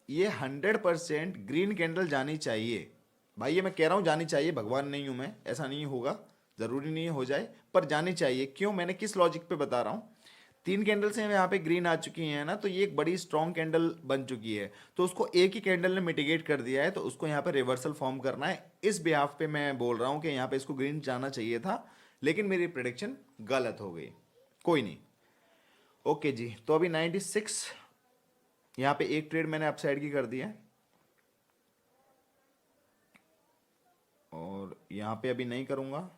ये 100% ग्रीन कैंडल जानी चाहिए भाई, ये मैं कह रहा हूँ जानी चाहिए। भगवान नहीं हूँ मैं, ऐसा नहीं होगा, ज़रूरी नहीं हो जाए, पर जानी चाहिए। क्यों, मैंने किस लॉजिक पे बता रहा हूँ। 3 कैंडल से यहाँ पे ग्रीन आ चुकी हैं ना, तो ये एक बड़ी स्ट्रॉन्ग कैंडल बन चुकी है। तो उसको एक ही कैंडल ने मिटिगेट कर दिया है, तो उसको यहाँ पे रिवर्सल फॉर्म करना है। इस बिहाफ पे मैं बोल रहा हूँ कि यहाँ पे इसको ग्रीन जाना चाहिए था, लेकिन मेरी प्रिडिक्शन गलत हो गई। कोई नहीं, ओके जी। तो अभी 96, यहाँ पे एक ट्रेड मैंने अपसाइड की कर दी है, और यहाँ पे अभी नहीं करूँगा,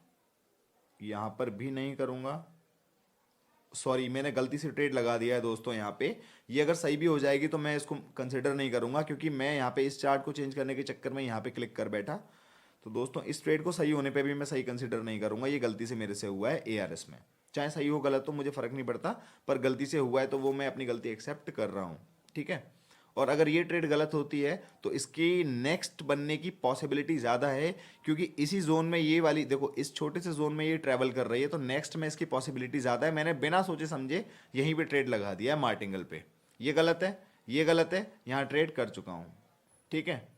यहाँ पर भी नहीं करूँगा। सॉरी, मैंने गलती से ट्रेड लगा दिया है दोस्तों यहाँ पे। ये अगर सही भी हो जाएगी तो मैं इसको कंसिडर नहीं करूँगा, क्योंकि मैं यहाँ पे इस चार्ट को चेंज करने के चक्कर में यहाँ पे क्लिक कर बैठा। तो दोस्तों इस ट्रेड को सही होने पे भी मैं सही कंसिडर नहीं करूँगा, ये गलती से मेरे से हुआ है एआरएस में। चाहे सही हो गलत तो मुझे फ़र्क नहीं पड़ता, पर गलती से हुआ है तो वो मैं अपनी गलती एक्सेप्ट कर रहा हूँ, ठीक है। और अगर ये ट्रेड गलत होती है तो इसकी नेक्स्ट बनने की पॉसिबिलिटी ज़्यादा है, क्योंकि इसी जोन में ये वाली देखो, इस छोटे से जोन में ये ट्रैवल कर रही है, तो नेक्स्ट में इसकी पॉसिबिलिटी ज़्यादा है। मैंने बिना सोचे समझे यहीं पे ट्रेड लगा दिया है मार्टिंगल पे। ये गलत है, ये गलत है, यहाँ ट्रेड कर चुका हूँ, ठीक है।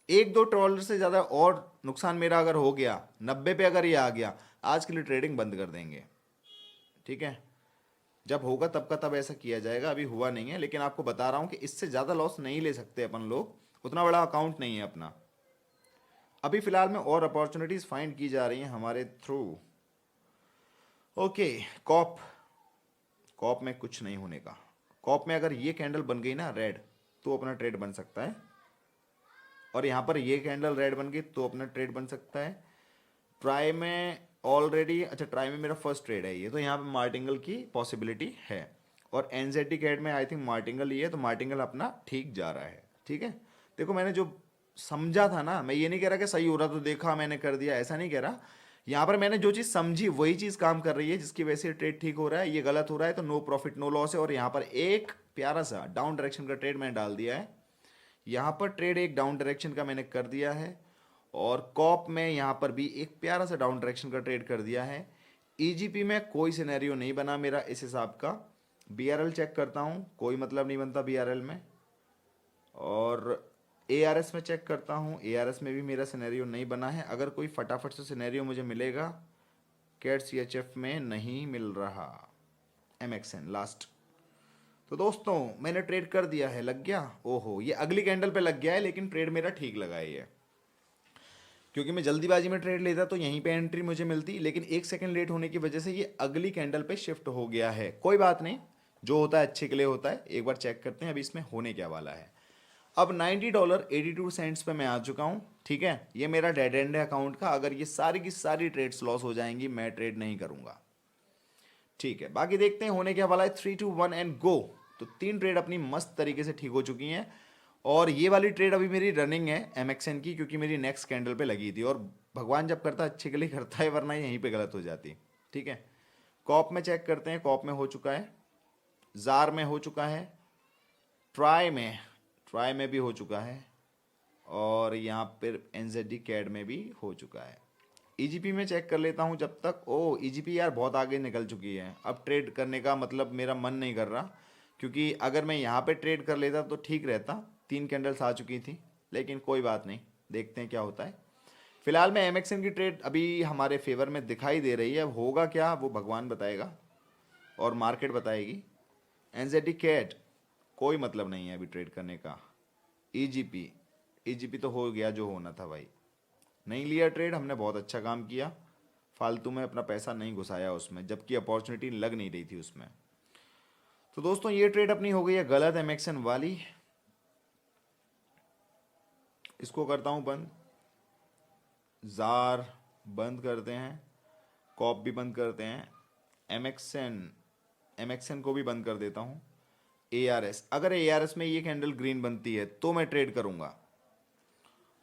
एक दो ट्रॉलर से ज़्यादा और नुकसान मेरा अगर हो गया, 90 पे अगर ये आ गया, आज के लिए ट्रेडिंग बंद कर देंगे, ठीक है। जब होगा तब का तब ऐसा किया जाएगा, अभी हुआ नहीं है। लेकिन आपको बता रहा हूँ कि इससे ज़्यादा लॉस नहीं ले सकते अपन लोग, उतना बड़ा अकाउंट नहीं है अपना। अभी फ़िलहाल में और अपॉर्चुनिटीज़ फाइंड की जा रही हैं हमारे थ्रू। ओके, कॉप, कॉप में कुछ नहीं होने का। कॉप में अगर ये कैंडल बन गई ना रेड, तो अपना ट्रेड बन सकता है। और यहाँ पर ये कैंडल रेड बन गई तो अपना ट्रेड बन सकता है। ट्राई में ऑलरेडी, अच्छा ट्राई में मेरा फर्स्ट ट्रेड है ये, तो यहाँ पे मार्टिंगल की पॉसिबिलिटी है। और एनजेटी कैड में आई थिंक मार्टिंगल ये है, तो मार्टिंगल अपना ठीक जा रहा है, ठीक है। देखो मैंने जो समझा था ना, मैं ये नहीं कह रहा कि सही हो रहा तो देखा मैंने कर दिया, ऐसा नहीं कह रहा। यहाँ पर मैंने जो चीज़ समझी वही चीज़ काम कर रही है, जिसकी वजह से ट्रेड ठीक हो रहा है। ये गलत हो रहा है तो नो प्रॉफिट नो लॉस है। और यहाँ पर एक प्यारा सा डाउन डायरेक्शन का ट्रेड मैंने डाल दिया है। यहाँ पर ट्रेड एक डाउन डायरेक्शन का मैंने कर दिया है, और कॉप में यहाँ पर भी एक प्यारा सा डाउन डायरेक्शन का ट्रेड कर दिया है। ईजीपी में कोई सिनेरियो नहीं बना मेरा इस हिसाब का। बीआरएल चेक करता हूँ, कोई मतलब नहीं बनता बीआरएल में। और एआरएस में चेक करता हूँ, एआरएस में भी मेरा सिनेरियो नहीं बना है। अगर कोई फटाफट से सिनेरियो मुझे मिलेगा, कैट सीएचएफ में नहीं मिल रहा, एमएक्सएन लास्ट। तो दोस्तों मैंने ट्रेड कर दिया है, लग गया। ओहो, ये अगली कैंडल पे लग गया है, लेकिन ट्रेड मेरा ठीक लगा है ये, क्योंकि मैं जल्दीबाजी में ट्रेड लेता तो यहीं पे एंट्री मुझे मिलती, लेकिन 1 सेकंड लेट होने की वजह से ये अगली कैंडल पे शिफ्ट हो गया है। कोई बात नहीं, जो होता है अच्छे के लिए होता है। एक बार चेक करते हैं अभी इसमें होने क्या वाला है। अब $90.82 पे मैं आ चुका हूँ, ठीक है। ये मेरा डेड एंड है अकाउंट का। अगर ये सारी की सारी ट्रेड्स लॉस हो जाएंगी, मैं ट्रेड नहीं करूँगा, ठीक है। बाकी देखते हैं होने क्या वाला है। 3 2 1 एंड गो। तो 3 ट्रेड अपनी मस्त तरीके से ठीक हो चुकी हैं। और ये वाली ट्रेड अभी मेरी रनिंग है एमएक्सएन की, क्योंकि मेरी नेक्स्ट कैंडल पे लगी थी। और भगवान जब करता है अच्छे के लिए करता है, वरना यहीं पे गलत हो जाती, ठीक है। कॉप में चेक करते हैं, कॉप में हो चुका है। जार में हो चुका है, ट्राई में भी हो चुका है, और यहाँ पर एनजेडी कैड में भी हो चुका है। ईजीपी में चेक कर लेता हूँ जब तक। ओ ईजीपी यार बहुत आगे निकल चुकी है, अब ट्रेड करने का मतलब मेरा मन नहीं कर रहा, क्योंकि अगर मैं यहाँ पे ट्रेड कर लेता तो ठीक रहता। 3 कैंडल्स आ चुकी थी, लेकिन कोई बात नहीं, देखते हैं क्या होता है। फिलहाल में एमएक्सएन की ट्रेड अभी हमारे फेवर में दिखाई दे रही है, अब होगा क्या वो भगवान बताएगा और मार्केट बताएगी। एनजेडी कैट कोई मतलब नहीं है अभी ट्रेड करने का। ईजीपी ईजीपी तो हो गया जो होना था भाई, नहीं लिया ट्रेड, हमने बहुत अच्छा काम किया, फालतू में अपना पैसा नहीं घुसाया उसमें, जबकि अपॉर्चुनिटी लग नहीं रही थी उसमें। तो दोस्तों ये ट्रेड अपनी हो गई है गलत एमएक्सएन वाली, इसको करता हूँ बंद। जार बंद करते हैं, कॉप भी बंद करते हैं, एमएक्सएन को भी बंद कर देता हूँ। एआरएस, अगर एआरएस में ये कैंडल ग्रीन बनती है तो मैं ट्रेड करूँगा।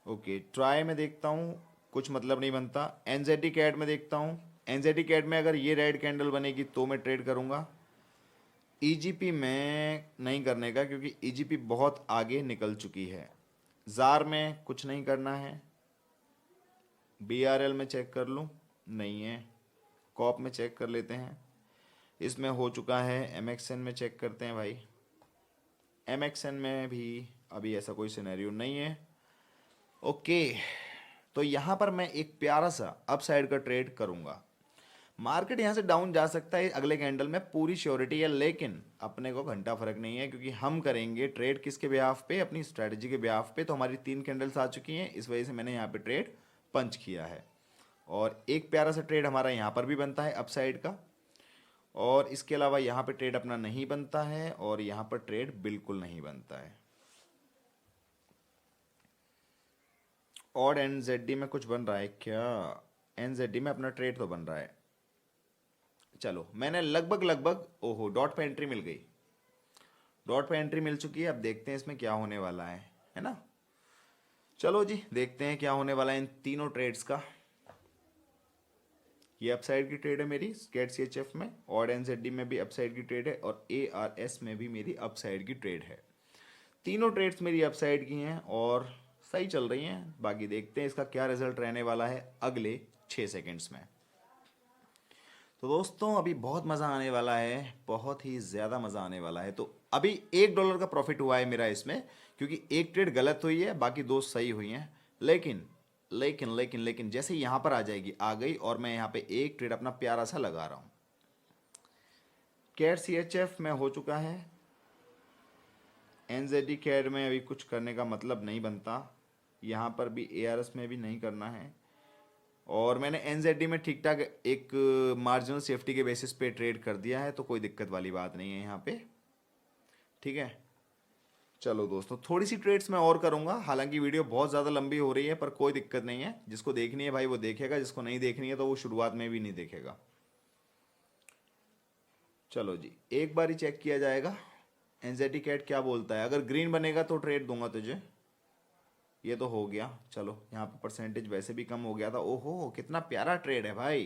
ओके, ट्राई में देखता हूँ, कुछ मतलब नहीं बनता। एनजेडी कैड में देखता हूँ, एनजेडी कैड में अगर ये रेड कैंडल बनेगी तो मैं ट्रेड करूँगा। ईजीपी में नहीं करने का, क्योंकि ईजीपी बहुत आगे निकल चुकी है। जार में कुछ नहीं करना है। बीआरएल में चेक कर लूँ, नहीं है। कॉप में चेक कर लेते हैं, इसमें हो चुका है। एमएक्सएन में चेक करते हैं भाई, एमएक्सएन में भी अभी ऐसा कोई सिनेरियो नहीं है। ओके, तो यहाँ पर मैं एक प्यारा सा अप साइड का ट्रेड करूँगा। मार्केट यहाँ से डाउन जा सकता है अगले कैंडल में, पूरी श्योरिटी है, लेकिन अपने को घंटा फर्क नहीं है, क्योंकि हम करेंगे ट्रेड किसके ब्याफ पे, अपनी स्ट्रैटेजी के ब्याफ पे। तो हमारी 3 कैंडल्स आ चुकी हैं, इस वजह से मैंने यहाँ पे ट्रेड पंच किया है। और एक प्यारा सा ट्रेड हमारा यहाँ पर भी बनता है अप साइड का, और इसके अलावा यहाँ पे ट्रेड अपना नहीं बनता है, और यहाँ पर ट्रेड बिल्कुल नहीं बनता है। और एनजेडी में कुछ बन रहा है क्या? एनजेडी में अपना ट्रेड तो बन रहा है। चलो, मैंने लगभग ओहो डॉट पे एंट्री मिल गई, डॉट पे एंट्री मिल चुकी है। अब देखते हैं इसमें क्या होने वाला है ना। चलो जी, देखते हैं क्या होने वाला है इन तीनों ट्रेड्स का। ये अपसाइड की ट्रेड है मेरी स्केट सीएचएफ में, और एनजेडी में भी अपसाइड की ट्रेड है, और एआरएस में भी मेरी अपसाइड की ट्रेड है। तीनों ट्रेड्स मेरी अपसाइड की हैं और सही चल रही हैं। बाकी देखते हैं इसका क्या रिजल्ट रहने वाला है अगले 6 सेकेंड्स में। तो दोस्तों अभी बहुत मज़ा आने वाला है, बहुत ही ज़्यादा मज़ा आने वाला है। तो अभी $1 का प्रॉफिट हुआ है मेरा इसमें, क्योंकि एक ट्रेड गलत हुई है, बाकी 2 सही हुई हैं। लेकिन लेकिन लेकिन लेकिन जैसे यहाँ पर आ जाएगी, आ गई, और मैं यहाँ पे एक ट्रेड अपना प्यारा सा लगा रहा हूँ। कैट सीएचएफ में हो चुका है, एनजेडी कैट में अभी कुछ करने का मतलब नहीं बनता, यहाँ पर भी एआरएस में भी नहीं करना है। और मैंने एनजेडी में ठीक ठाक एक मार्जिनल सेफ्टी के बेसिस पे ट्रेड कर दिया है, तो कोई दिक्कत वाली बात नहीं है यहाँ पे, ठीक है। चलो दोस्तों, थोड़ी सी ट्रेड्स मैं और करूँगा, हालांकि वीडियो बहुत ज़्यादा लंबी हो रही है, पर कोई दिक्कत नहीं है। जिसको देखनी है भाई वो देखेगा, जिसको नहीं देखनी है तो वो शुरुआत में भी नहीं देखेगा। चलो जी, एक बार ही चेक किया जाएगा एनजेडी कैट क्या बोलता है। अगर ग्रीन बनेगा तो ट्रेड दूंगा तुझे। ये तो हो गया। चलो, यहाँ पे परसेंटेज वैसे भी कम हो गया था। ओहो, कितना प्यारा ट्रेड है भाई,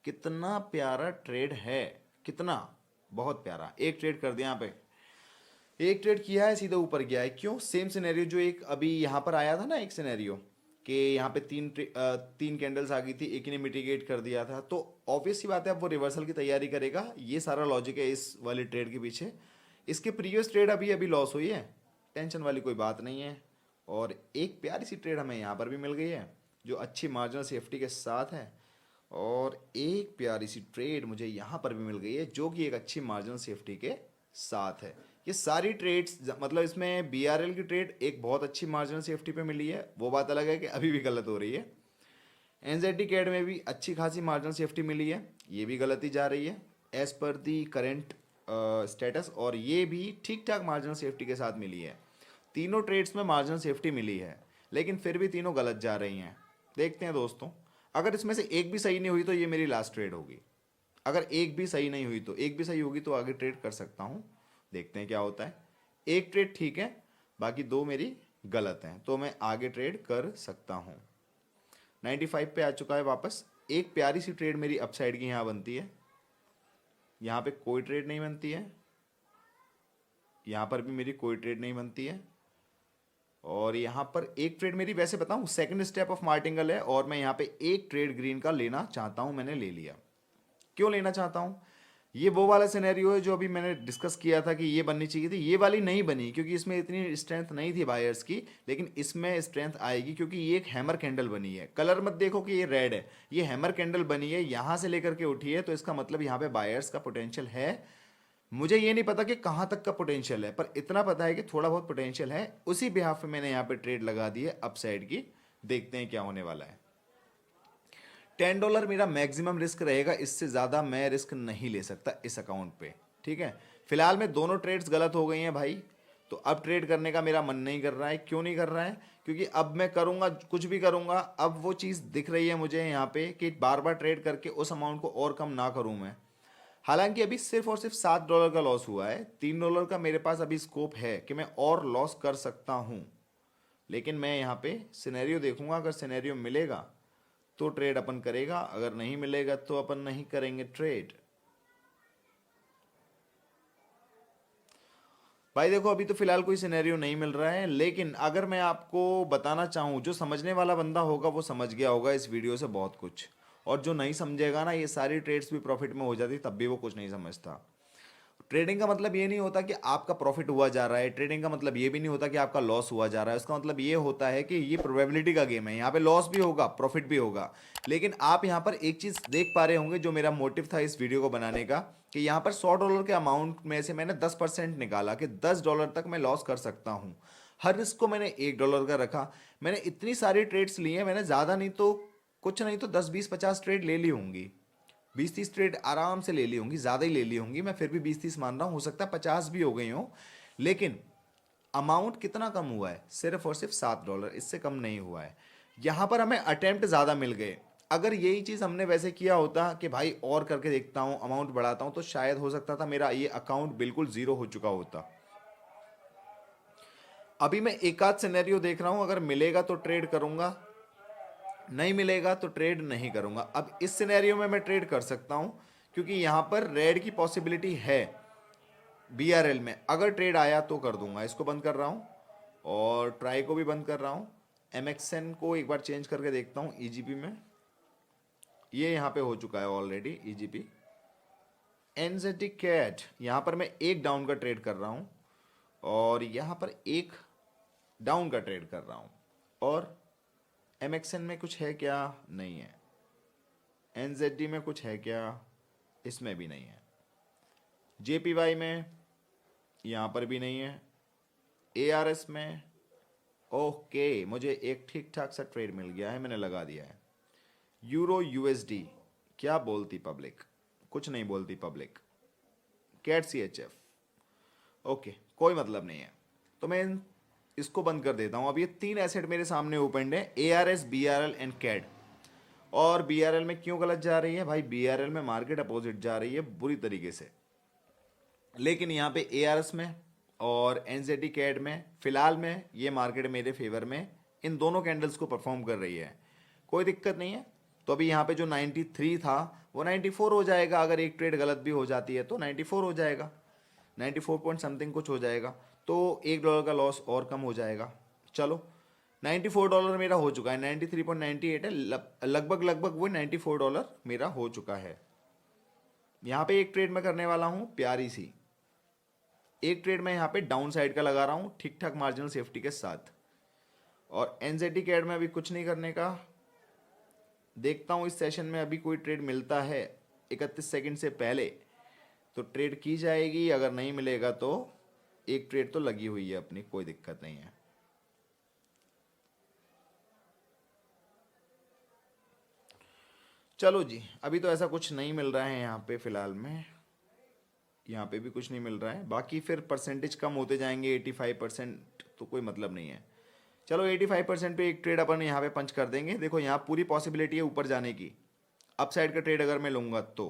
कितना प्यारा ट्रेड है, कितना, बहुत प्यारा। एक ट्रेड कर दिया यहाँ पे, एक ट्रेड किया है, सीधा ऊपर गया है। क्यों? सेम सिनेरियो जो एक अभी यहाँ पर आया था ना, एक सिनेरियो कि यहाँ पे तीन कैंडल्स आ गई थी, एक ने मिटिगेट कर दिया था, तो ऑब्वियस सी बात है अब वो रिवर्सल की तैयारी करेगा। ये सारा लॉजिक है इस वाली ट्रेड के पीछे। इसके प्रीवियस ट्रेड अभी अभी लॉस हुई है, टेंशन वाली कोई बात नहीं है। और एक प्यारी सी ट्रेड हमें यहाँ पर भी मिल गई है, जो अच्छी मार्जिनल सेफ्टी के साथ है। और एक प्यारी सी ट्रेड मुझे यहाँ पर भी मिल गई है, जो कि एक अच्छी मार्जिनल सेफ्टी के साथ है। ये सारी ट्रेड्स, मतलब इसमें बीआरएल की ट्रेड एक बहुत अच्छी मार्जिनल सेफ्टी पे मिली है, वो बात अलग है कि अभी भी गलत हो रही है। एनजेडी कैड में भी अच्छी खासी मार्जिनल सेफ्टी मिली है, ये भी गलत ही जा रही है एज पर दी करेंट स्टेटस, और ये भी ठीक ठाक मार्जिनल सेफ्टी के साथ मिली है। तीनों ट्रेड्स में मार्जिनल सेफ्टी मिली है, लेकिन फिर भी तीनों गलत जा रही हैं। देखते हैं दोस्तों, अगर इसमें से एक भी सही नहीं हुई तो ये मेरी लास्ट ट्रेड होगी। अगर एक भी सही नहीं हुई तो, एक भी सही होगी तो आगे ट्रेड कर सकता हूँ। देखते हैं क्या होता है। एक ट्रेड ठीक है, बाकी 2 मेरी गलत हैं, तो मैं आगे ट्रेड कर सकता हूँ। 95 पे आ चुका है वापस। एक प्यारी सी ट्रेड मेरी अपसाइड की यहाँ बनती है, यहाँ पे कोई ट्रेड नहीं बनती है। यहाँ पर भी मेरी कोई ट्रेड नहीं बनती है। और यहाँ पर एक ट्रेड मेरी, वैसे बताऊँ, सेकंड स्टेप ऑफ मार्टिंगल है और मैं यहाँ पे एक ट्रेड ग्रीन का लेना चाहता हूँ, मैंने ले लिया। क्यों लेना चाहता हूँ? ये वो वाला सिनेरियो है जो अभी मैंने डिस्कस किया था कि ये बननी चाहिए थी, ये वाली नहीं बनी क्योंकि इसमें इतनी स्ट्रेंथ नहीं थी बायर्स की, लेकिन इसमें स्ट्रेंथ आएगी क्योंकि ये एक हैमर कैंडल बनी है। कलर मत देखो कि ये रेड है, ये हैमर कैंडल बनी है, यहाँ से लेकर के उठी है, तो इसका मतलब यहाँ पे बायर्स का पोटेंशियल है। मुझे ये नहीं पता कि कहाँ तक का पोटेंशियल है, पर इतना पता है कि थोड़ा बहुत पोटेंशियल है। उसी बिहाफ पे मैंने यहाँ पे ट्रेड लगा दी है अपसाइड की। देखते हैं क्या होने वाला है। $10 मेरा मैक्सिमम रिस्क रहेगा, इससे ज़्यादा मैं रिस्क नहीं ले सकता इस अकाउंट पे। ठीक है, फिलहाल में दोनों ट्रेड्स गलत हो गई हैं भाई, तो अब ट्रेड करने का मेरा मन नहीं कर रहा है। क्यों नहीं कर रहा है? क्योंकि अब मैं करूँगा, कुछ भी करूँगा, अब वो चीज़ दिख रही है मुझे यहाँ पे कि बार बार ट्रेड करके उस अमाउंट को और कम ना करूँ मैं। हालांकि अभी सिर्फ और सिर्फ $7 का लॉस हुआ है, $3 का मेरे पास अभी स्कोप है कि मैं और लॉस कर सकता हूँ। लेकिन मैं यहाँ पे सिनेरियो देखूंगा, अगर सिनेरियो मिलेगा तो ट्रेड अपन करेगा, अगर नहीं मिलेगा तो अपन नहीं करेंगे ट्रेड। भाई देखो, अभी तो फिलहाल कोई सिनेरियो नहीं मिल रहा है, लेकिन अगर मैं आपको बताना चाहूँ, जो समझने वाला बंदा होगा वो समझ गया होगा इस वीडियो से बहुत कुछ, और जो नहीं समझेगा ना, ये सारी ट्रेड्स भी प्रॉफिट में हो जाती तब भी वो कुछ नहीं समझता। ट्रेडिंग का मतलब ये नहीं होता कि आपका प्रॉफिट हुआ जा रहा है, ट्रेडिंग का मतलब ये भी नहीं होता कि आपका लॉस हुआ जा रहा है। उसका मतलब ये होता है कि ये प्रोबेबिलिटी का गेम है, यहाँ पे लॉस भी होगा, प्रॉफिट भी होगा। लेकिन आप यहाँ पर एक चीज़ देख पा रहे होंगे, जो मेरा मोटिव था इस वीडियो को बनाने का, कि यहाँ पर $100 के अमाउंट में से मैंने 10% निकाला कि $10 तक मैं लॉस कर सकता हूँ। हर रिस्क को मैंने $1 का रखा। मैंने इतनी सारी ट्रेड्स ली हैं, मैंने ज़्यादा नहीं तो कुछ नहीं तो 10 20 50 ट्रेड ले ली होंगी, 20 30 ट्रेड आराम से ले ली होंगी, ज़्यादा ही ले ली होंगी। मैं फिर भी 20 30 मान रहा हूँ, हो सकता है 50 भी हो गई हो। लेकिन अमाउंट कितना कम हुआ है? सिर्फ और सिर्फ $7, इससे कम नहीं हुआ है। यहाँ पर हमें अटेम्प्ट ज़्यादा मिल गए। अगर यही चीज़ हमने वैसे किया होता कि भाई और करके देखता हूँ, अमाउंट बढ़ाता हूँ, तो शायद हो सकता था मेरा ये अकाउंट बिल्कुल ज़ीरो हो चुका होता। अभी मैं एक आध सिनेरियो देख रहा हूँ, अगर मिलेगा तो ट्रेड करूँगा, नहीं मिलेगा तो ट्रेड नहीं करूंगा। अब इस सिनेरियो में मैं ट्रेड कर सकता हूं क्योंकि यहां पर रेड की पॉसिबिलिटी है। बीआरएल में अगर ट्रेड आया तो कर दूंगा। इसको बंद कर रहा हूं और ट्राई को भी बंद कर रहा हूं। एमएक्सएन को एक बार चेंज करके देखता हूं ईजीपी में। ये यहां पे हो चुका है ऑलरेडी ईजीपी। एनजेडी कैट, यहां पर मैं एक डाउन का ट्रेड कर रहा हूं और यहां पर एक डाउन का ट्रेड कर रहा हूं। और एमएक्सएन में कुछ है क्या? नहीं है। एनजेडी में कुछ है क्या? इसमें भी नहीं है। जेपीवाई में यहाँ पर भी नहीं है। एआरएस में ओके, मुझे एक ठीक ठाक सा ट्रेड मिल गया है, मैंने लगा दिया है। यूरो यूएसडी, क्या बोलती पब्लिक? कुछ नहीं बोलती पब्लिक। कैट सीएचएफ, ओके, कोई मतलब नहीं है। तो मैं इसको बंद कर देता हूँ। अब ये 3 एसेट मेरे सामने ओपन है, एआरएस, बीआरएल एंड कैड। और बीआरएल में क्यों गलत जा रही है भाई? बीआरएल में मार्केट अपोजिट जा रही है बुरी तरीके से, लेकिन यहाँ पे एआरएस में और एनजेडी कैड में फिलहाल में ये मार्केट मेरे फेवर में इन दोनों कैंडल्स को परफॉर्म कर रही है, कोई दिक्कत नहीं है। तो अभी यहाँ पे जो 93 था वो 94 हो जाएगा। अगर एक ट्रेड गलत भी हो जाती है तो 94 हो जाएगा, 94 पॉइंट समथिंग कुछ हो जाएगा, तो $1 का लॉस और कम हो जाएगा। चलो, $94 मेरा हो चुका है, 93.98 है, लगभग लगभग वो $94 मेरा हो चुका है। यहाँ पे एक ट्रेड मैं करने वाला हूँ प्यारी सी, एक ट्रेड मैं यहाँ पे डाउन साइड का लगा रहा हूँ ठीक ठाक मार्जिनल सेफ्टी के साथ। और एनजेडी कैड में अभी कुछ नहीं करने का, देखता हूँ इस सेशन में अभी कोई ट्रेड मिलता है 31 सेकंड से पहले तो ट्रेड की जाएगी, अगर नहीं मिलेगा तो एक ट्रेड तो लगी हुई है अपनी, कोई दिक्कत नहीं है। चलो जी, अभी तो ऐसा कुछ नहीं मिल रहा है यहाँ पे फिलहाल में, यहाँ पे भी कुछ नहीं मिल रहा है। बाकी फिर परसेंटेज कम होते जाएंगे, 85% तो कोई मतलब नहीं है। चलो 85% पे एक ट्रेड अपन यहाँ पे पंच कर देंगे। देखो यहाँ पूरी पॉसिबिलिटी है ऊपर जाने की, अप साइड का ट्रेड अगर मैं लूँगा तो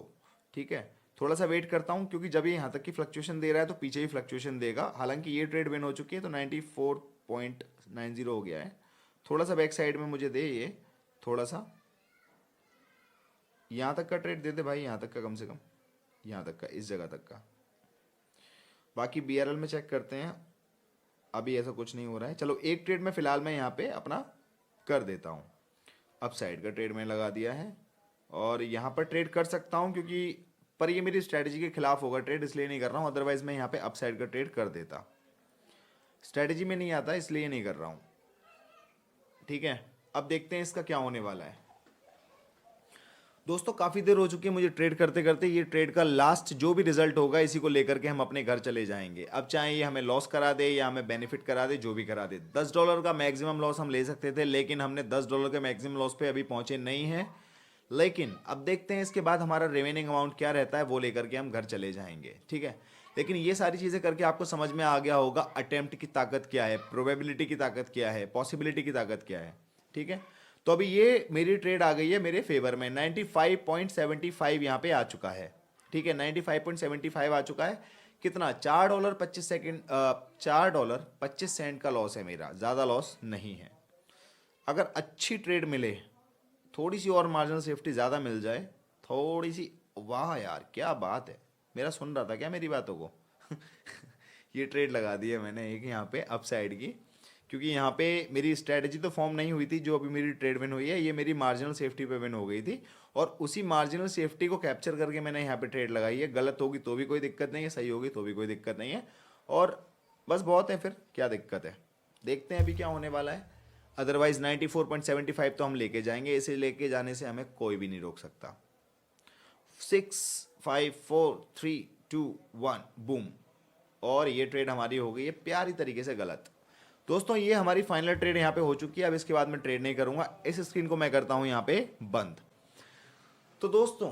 ठीक है। थोड़ा सा वेट करता हूँ क्योंकि जब ये यहाँ तक की फ्लक्चुएशन दे रहा है तो पीछे ही फ्लक्चुएशन देगा। हालांकि ये ट्रेड विन हो चुकी है तो 94.90 हो गया है। थोड़ा सा बैक साइड में मुझे दे, ये थोड़ा सा यहाँ तक का ट्रेड दे दे भाई, यहाँ तक का, कम से कम यहाँ तक का, इस जगह तक का। बाकी BRL में चेक करते हैं, अभी ऐसा कुछ नहीं हो रहा है। चलो एक ट्रेड में फ़िलहाल मैं यहाँ पे अपना कर देता हूँ। अप साइड का ट्रेड मैंने लगा दिया है और यहाँ पर ट्रेड कर सकता हूँ क्योंकि पर ये मेरी स्ट्रैटेजी के खिलाफ होगा ट्रेड, इसलिए नहीं कर रहा हूँ। अदरवाइज मैं यहाँ पे अप साइड का ट्रेड कर देता। स्ट्रैटेजी में नहीं आता इसलिए नहीं कर रहा हूँ। ठीक है, अब देखते हैं इसका क्या होने वाला है। दोस्तों काफ़ी देर हो चुकी है मुझे ट्रेड करते करते। ये ट्रेड का लास्ट जो भी रिजल्ट होगा इसी को लेकर के हम अपने घर चले जाएंगे। अब चाहे ये हमें लॉस करा दे या हमें बेनिफिट करा दे, जो भी करा दे। $10 का मैक्सिमम लॉस हम ले सकते थे, लेकिन हमने $10 के मैक्सिमम लॉस पे अभी पहुंचे नहीं हैं। लेकिन अब देखते हैं इसके बाद हमारा रिमेनिंग अमाउंट क्या रहता है, वो लेकर के हम घर चले जाएंगे। ठीक है, लेकिन ये सारी चीज़ें करके आपको समझ में आ गया होगा अटेम्प्ट की ताकत क्या है, प्रोबेबिलिटी की ताकत क्या है, पॉसिबिलिटी की ताकत क्या है। ठीक है, तो अभी ये मेरी ट्रेड आ गई है मेरे फेवर में। 95.75 यहाँ पे आ चुका है। ठीक है, 95.75 आ चुका है। कितना? $4.25 $4.25 का लॉस है मेरा, ज़्यादा लॉस नहीं है। अगर अच्छी ट्रेड मिले, थोड़ी सी और मार्जिनल सेफ्टी ज़्यादा मिल जाए, थोड़ी सी, वाह यार क्या बात है। मेरा सुन रहा था क्या मेरी बातों को? ये ट्रेड लगा दी है मैंने एक यहाँ पे अप साइड की, क्योंकि यहाँ पे मेरी स्ट्रैटेजी तो फॉर्म नहीं हुई थी। जो अभी मेरी ट्रेड विन हुई है ये मेरी मार्जिनल सेफ्टी पे विन हो गई थी, और उसी मार्जिनल सेफ्टी को कैप्चर करके मैंने यहाँ पे ट्रेड लगाई है। गलत होगी तो भी कोई दिक्कत नहीं है, सही होगी तो भी कोई दिक्कत नहीं है, और बस बहुत है, फिर क्या दिक्कत है। देखते हैं अभी क्या होने वाला है। अदरवाइज 94.75 तो हम लेके जाएंगे, इसे लेके जाने से हमें कोई भी नहीं रोक सकता। 6 5 4 3 2 1 बूम, और ये ट्रेड हमारी हो गई है प्यारी तरीके से गलत। दोस्तों ये हमारी फाइनल ट्रेड यहाँ पे हो चुकी है। अब इसके बाद मैं ट्रेड नहीं करूंगा। इस स्क्रीन को मैं करता हूँ यहाँ पे बंद। तो दोस्तों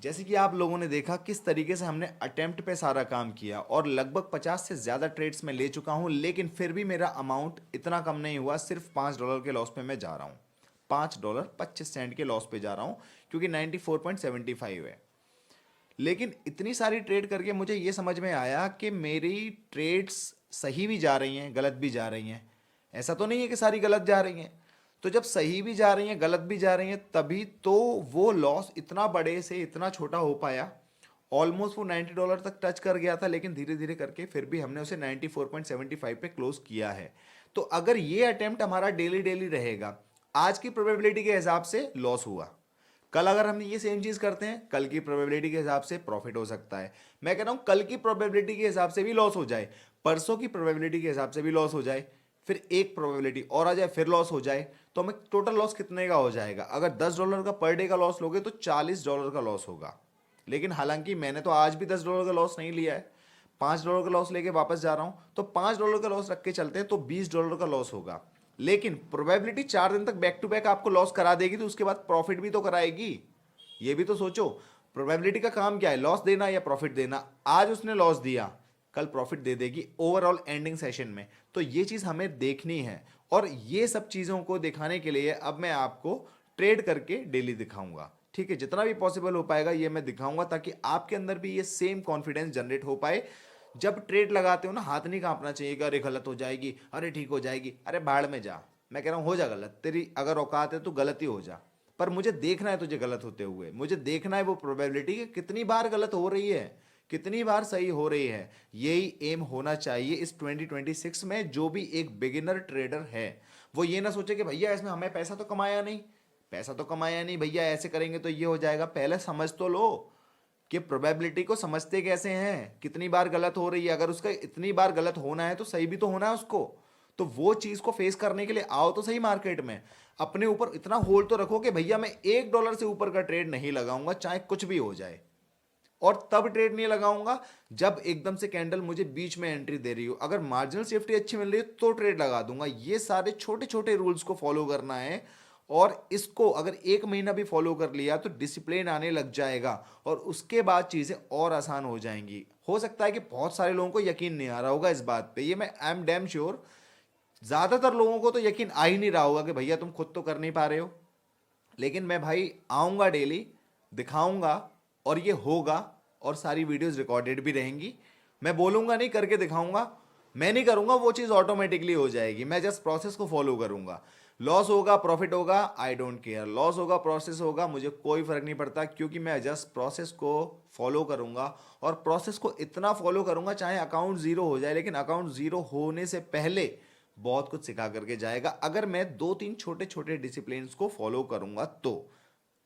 जैसे कि आप लोगों ने देखा किस तरीके से हमने अटेम्प्ट पे सारा काम किया, और लगभग 50 से ज़्यादा ट्रेड्स में ले चुका हूँ, लेकिन फिर भी मेरा अमाउंट इतना कम नहीं हुआ। सिर्फ $5 के लॉस पे मैं जा रहा हूँ, $5.25 के लॉस पे जा रहा हूँ, क्योंकि 94.75 है। लेकिन इतनी सारी ट्रेड करके मुझे ये समझ में आया कि मेरी ट्रेड्स सही भी जा रही हैं, गलत भी जा रही हैं। ऐसा तो नहीं है कि सारी गलत जा रही हैं। तो जब सही भी जा रही हैं, गलत भी जा रही हैं, तभी तो वो लॉस इतना बड़े से इतना छोटा हो पाया। ऑलमोस्ट वो $90 तक टच कर गया था, लेकिन धीरे धीरे करके फिर भी हमने उसे 94.75 पे क्लोज किया है। तो अगर ये अटेम्प्ट हमारा डेली डेली रहेगा, आज की प्रोबेबिलिटी के हिसाब से लॉस हुआ, कल अगर हम ये सेम चीज करते हैं, कल की प्रोबेबिलिटी के हिसाब से प्रॉफिट हो सकता है। मैं कह रहा हूं कल की प्रोबेबिलिटी के हिसाब से भी लॉस हो जाए, परसों की प्रोबेबिलिटी के हिसाब से भी लॉस हो जाए, फिर एक प्रोबेबिलिटी और आ जाए फिर लॉस हो जाए, तो हमें टोटल लॉस कितने का हो जाएगा? अगर $10 का पर डे का लॉस लोगे तो $40 का लॉस होगा। लेकिन हालांकि मैंने तो आज भी $10 का लॉस नहीं लिया है, $5 का लॉस लेके वापस जा रहा हूं, तो $5 का लॉस रख के चलते हैं तो $20 का लॉस होगा। लेकिन प्रोबेबिलिटी 4 दिन तक बैक टू बैक आपको लॉस करा देगी, तो उसके बाद प्रॉफिट भी तो कराएगी। ये भी तो सोचो, प्रोबेबिलिटी का काम क्या है? लॉस देना या प्रॉफिट देना। आज उसने लॉस दिया, कल प्रॉफिट दे देगी ओवरऑल एंडिंग सेशन में। तो ये चीज हमें देखनी है, और ये सब चीजों को दिखाने के लिए अब मैं आपको ट्रेड करके डेली दिखाऊंगा। ठीक है, जितना भी पॉसिबल हो पाएगा ये मैं दिखाऊंगा, ताकि आपके अंदर भी ये सेम कॉन्फिडेंस जनरेट हो पाए। जब ट्रेड लगाते हो ना, हाथ नहीं कांपना चाहिए कि अरे गलत हो जाएगी, अरे ठीक हो जाएगी। अरे भाड़ में जा, मैं कह रहा हूं हो जा गलत, तेरी अगर औकात है तो गलत ही हो जा, पर मुझे देखना है तुझे गलत होते हुए। मुझे देखना है वो प्रोबेबिलिटी कि कितनी बार गलत हो रही है, कितनी बार सही हो रही है। यही एम होना चाहिए इस 2026 में। जो भी एक बिगिनर ट्रेडर है वो ये ना सोचे कि भैया इसमें हमें पैसा तो कमाया नहीं, पैसा तो कमाया नहीं भैया, ऐसे करेंगे तो ये हो जाएगा। पहले समझ तो लो कि प्रोबेबिलिटी को समझते कैसे हैं, कितनी बार गलत हो रही है। अगर उसका इतनी बार गलत होना है तो सही भी तो होना है उसको। तो वो चीज को फेस करने के लिए आओ तो सही मार्केट में। अपने ऊपर इतना होल्ड तो रखो कि भैया मैं $1 से ऊपर का ट्रेड नहीं लगाऊंगा, चाहे कुछ भी हो जाए। और तब ट्रेड नहीं लगाऊंगा जब एकदम से कैंडल मुझे बीच में एंट्री दे रही हो। अगर मार्जिनल सेफ्टी अच्छी मिल रही है तो ट्रेड लगा दूंगा। ये सारे छोटे छोटे रूल्स को फॉलो करना है, और इसको अगर 1 महीना भी फॉलो कर लिया तो डिसिप्लिन आने लग जाएगा, और उसके बाद चीजें और आसान हो जाएंगी। हो सकता है कि बहुत सारे लोगों को यकीन नहीं आ रहा होगा इस बात पे, ये मैं आई एम डैम श्योर। ज्यादातर लोगों को तो यकीन आ ही नहीं रहा होगा कि भैया तुम खुद तो कर नहीं पा रहे हो। लेकिन मैं भाई आऊंगा डेली, दिखाऊंगा, और ये होगा। और सारी वीडियोस रिकॉर्डेड भी रहेंगी। मैं बोलूंगा नहीं, करके दिखाऊंगा। मैं नहीं करूंगा, वो चीज़ ऑटोमेटिकली हो जाएगी। मैं जस्ट प्रोसेस को फॉलो करूंगा। लॉस होगा प्रॉफिट होगा आई डोंट केयर, लॉस होगा प्रोसेस होगा मुझे कोई फर्क नहीं पड़ता, क्योंकि मैं जस्ट प्रोसेस को फॉलो करूंगा और प्रोसेस को इतना फॉलो करूंगा चाहे अकाउंट जीरो हो जाए, लेकिन अकाउंट जीरो होने से पहले बहुत कुछ सिखा करके जाएगा अगर मैं 2-3 छोटे छोटे डिसिप्लिन को फॉलो करूंगा तो।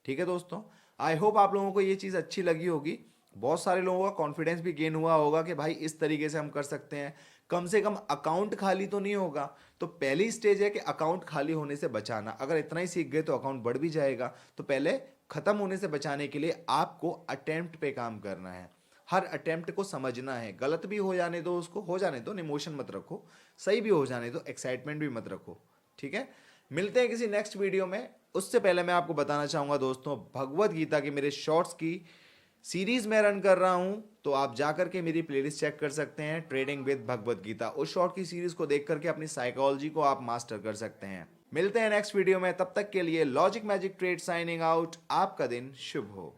ठीक है दोस्तों, आई होप आप लोगों को ये चीज़ अच्छी लगी होगी। बहुत सारे लोगों का कॉन्फिडेंस भी गेन हुआ होगा कि भाई इस तरीके से हम कर सकते हैं, कम से कम अकाउंट खाली तो नहीं होगा। तो पहली स्टेज है कि अकाउंट खाली होने से बचाना, अगर इतना ही सीख गए तो अकाउंट बढ़ भी जाएगा। तो पहले खत्म होने से बचाने के लिए आपको अटेम्प्ट पे काम करना है, हर अटेम्प्ट को समझना है। गलत भी हो जाने दो, उसको हो जाने दो, इमोशन मत रखो, सही भी हो जाने दो, एक्साइटमेंट भी मत रखो। ठीक है, मिलते हैं किसी नेक्स्ट वीडियो में। उससे पहले मैं आपको बताना चाहूंगा दोस्तों, भगवत गीता के मेरे शॉर्ट्स की सीरीज में रन कर रहा हूं, तो आप जाकर के मेरी प्लेलिस्ट चेक कर सकते हैं, ट्रेडिंग विद भगवत गीता। उस शॉर्ट की सीरीज को देख करके अपनी साइकोलॉजी को आप मास्टर कर सकते हैं। मिलते हैं नेक्स्ट वीडियो में, तब तक के लिए logic magic trade signing out. आपका दिन शुभ हो।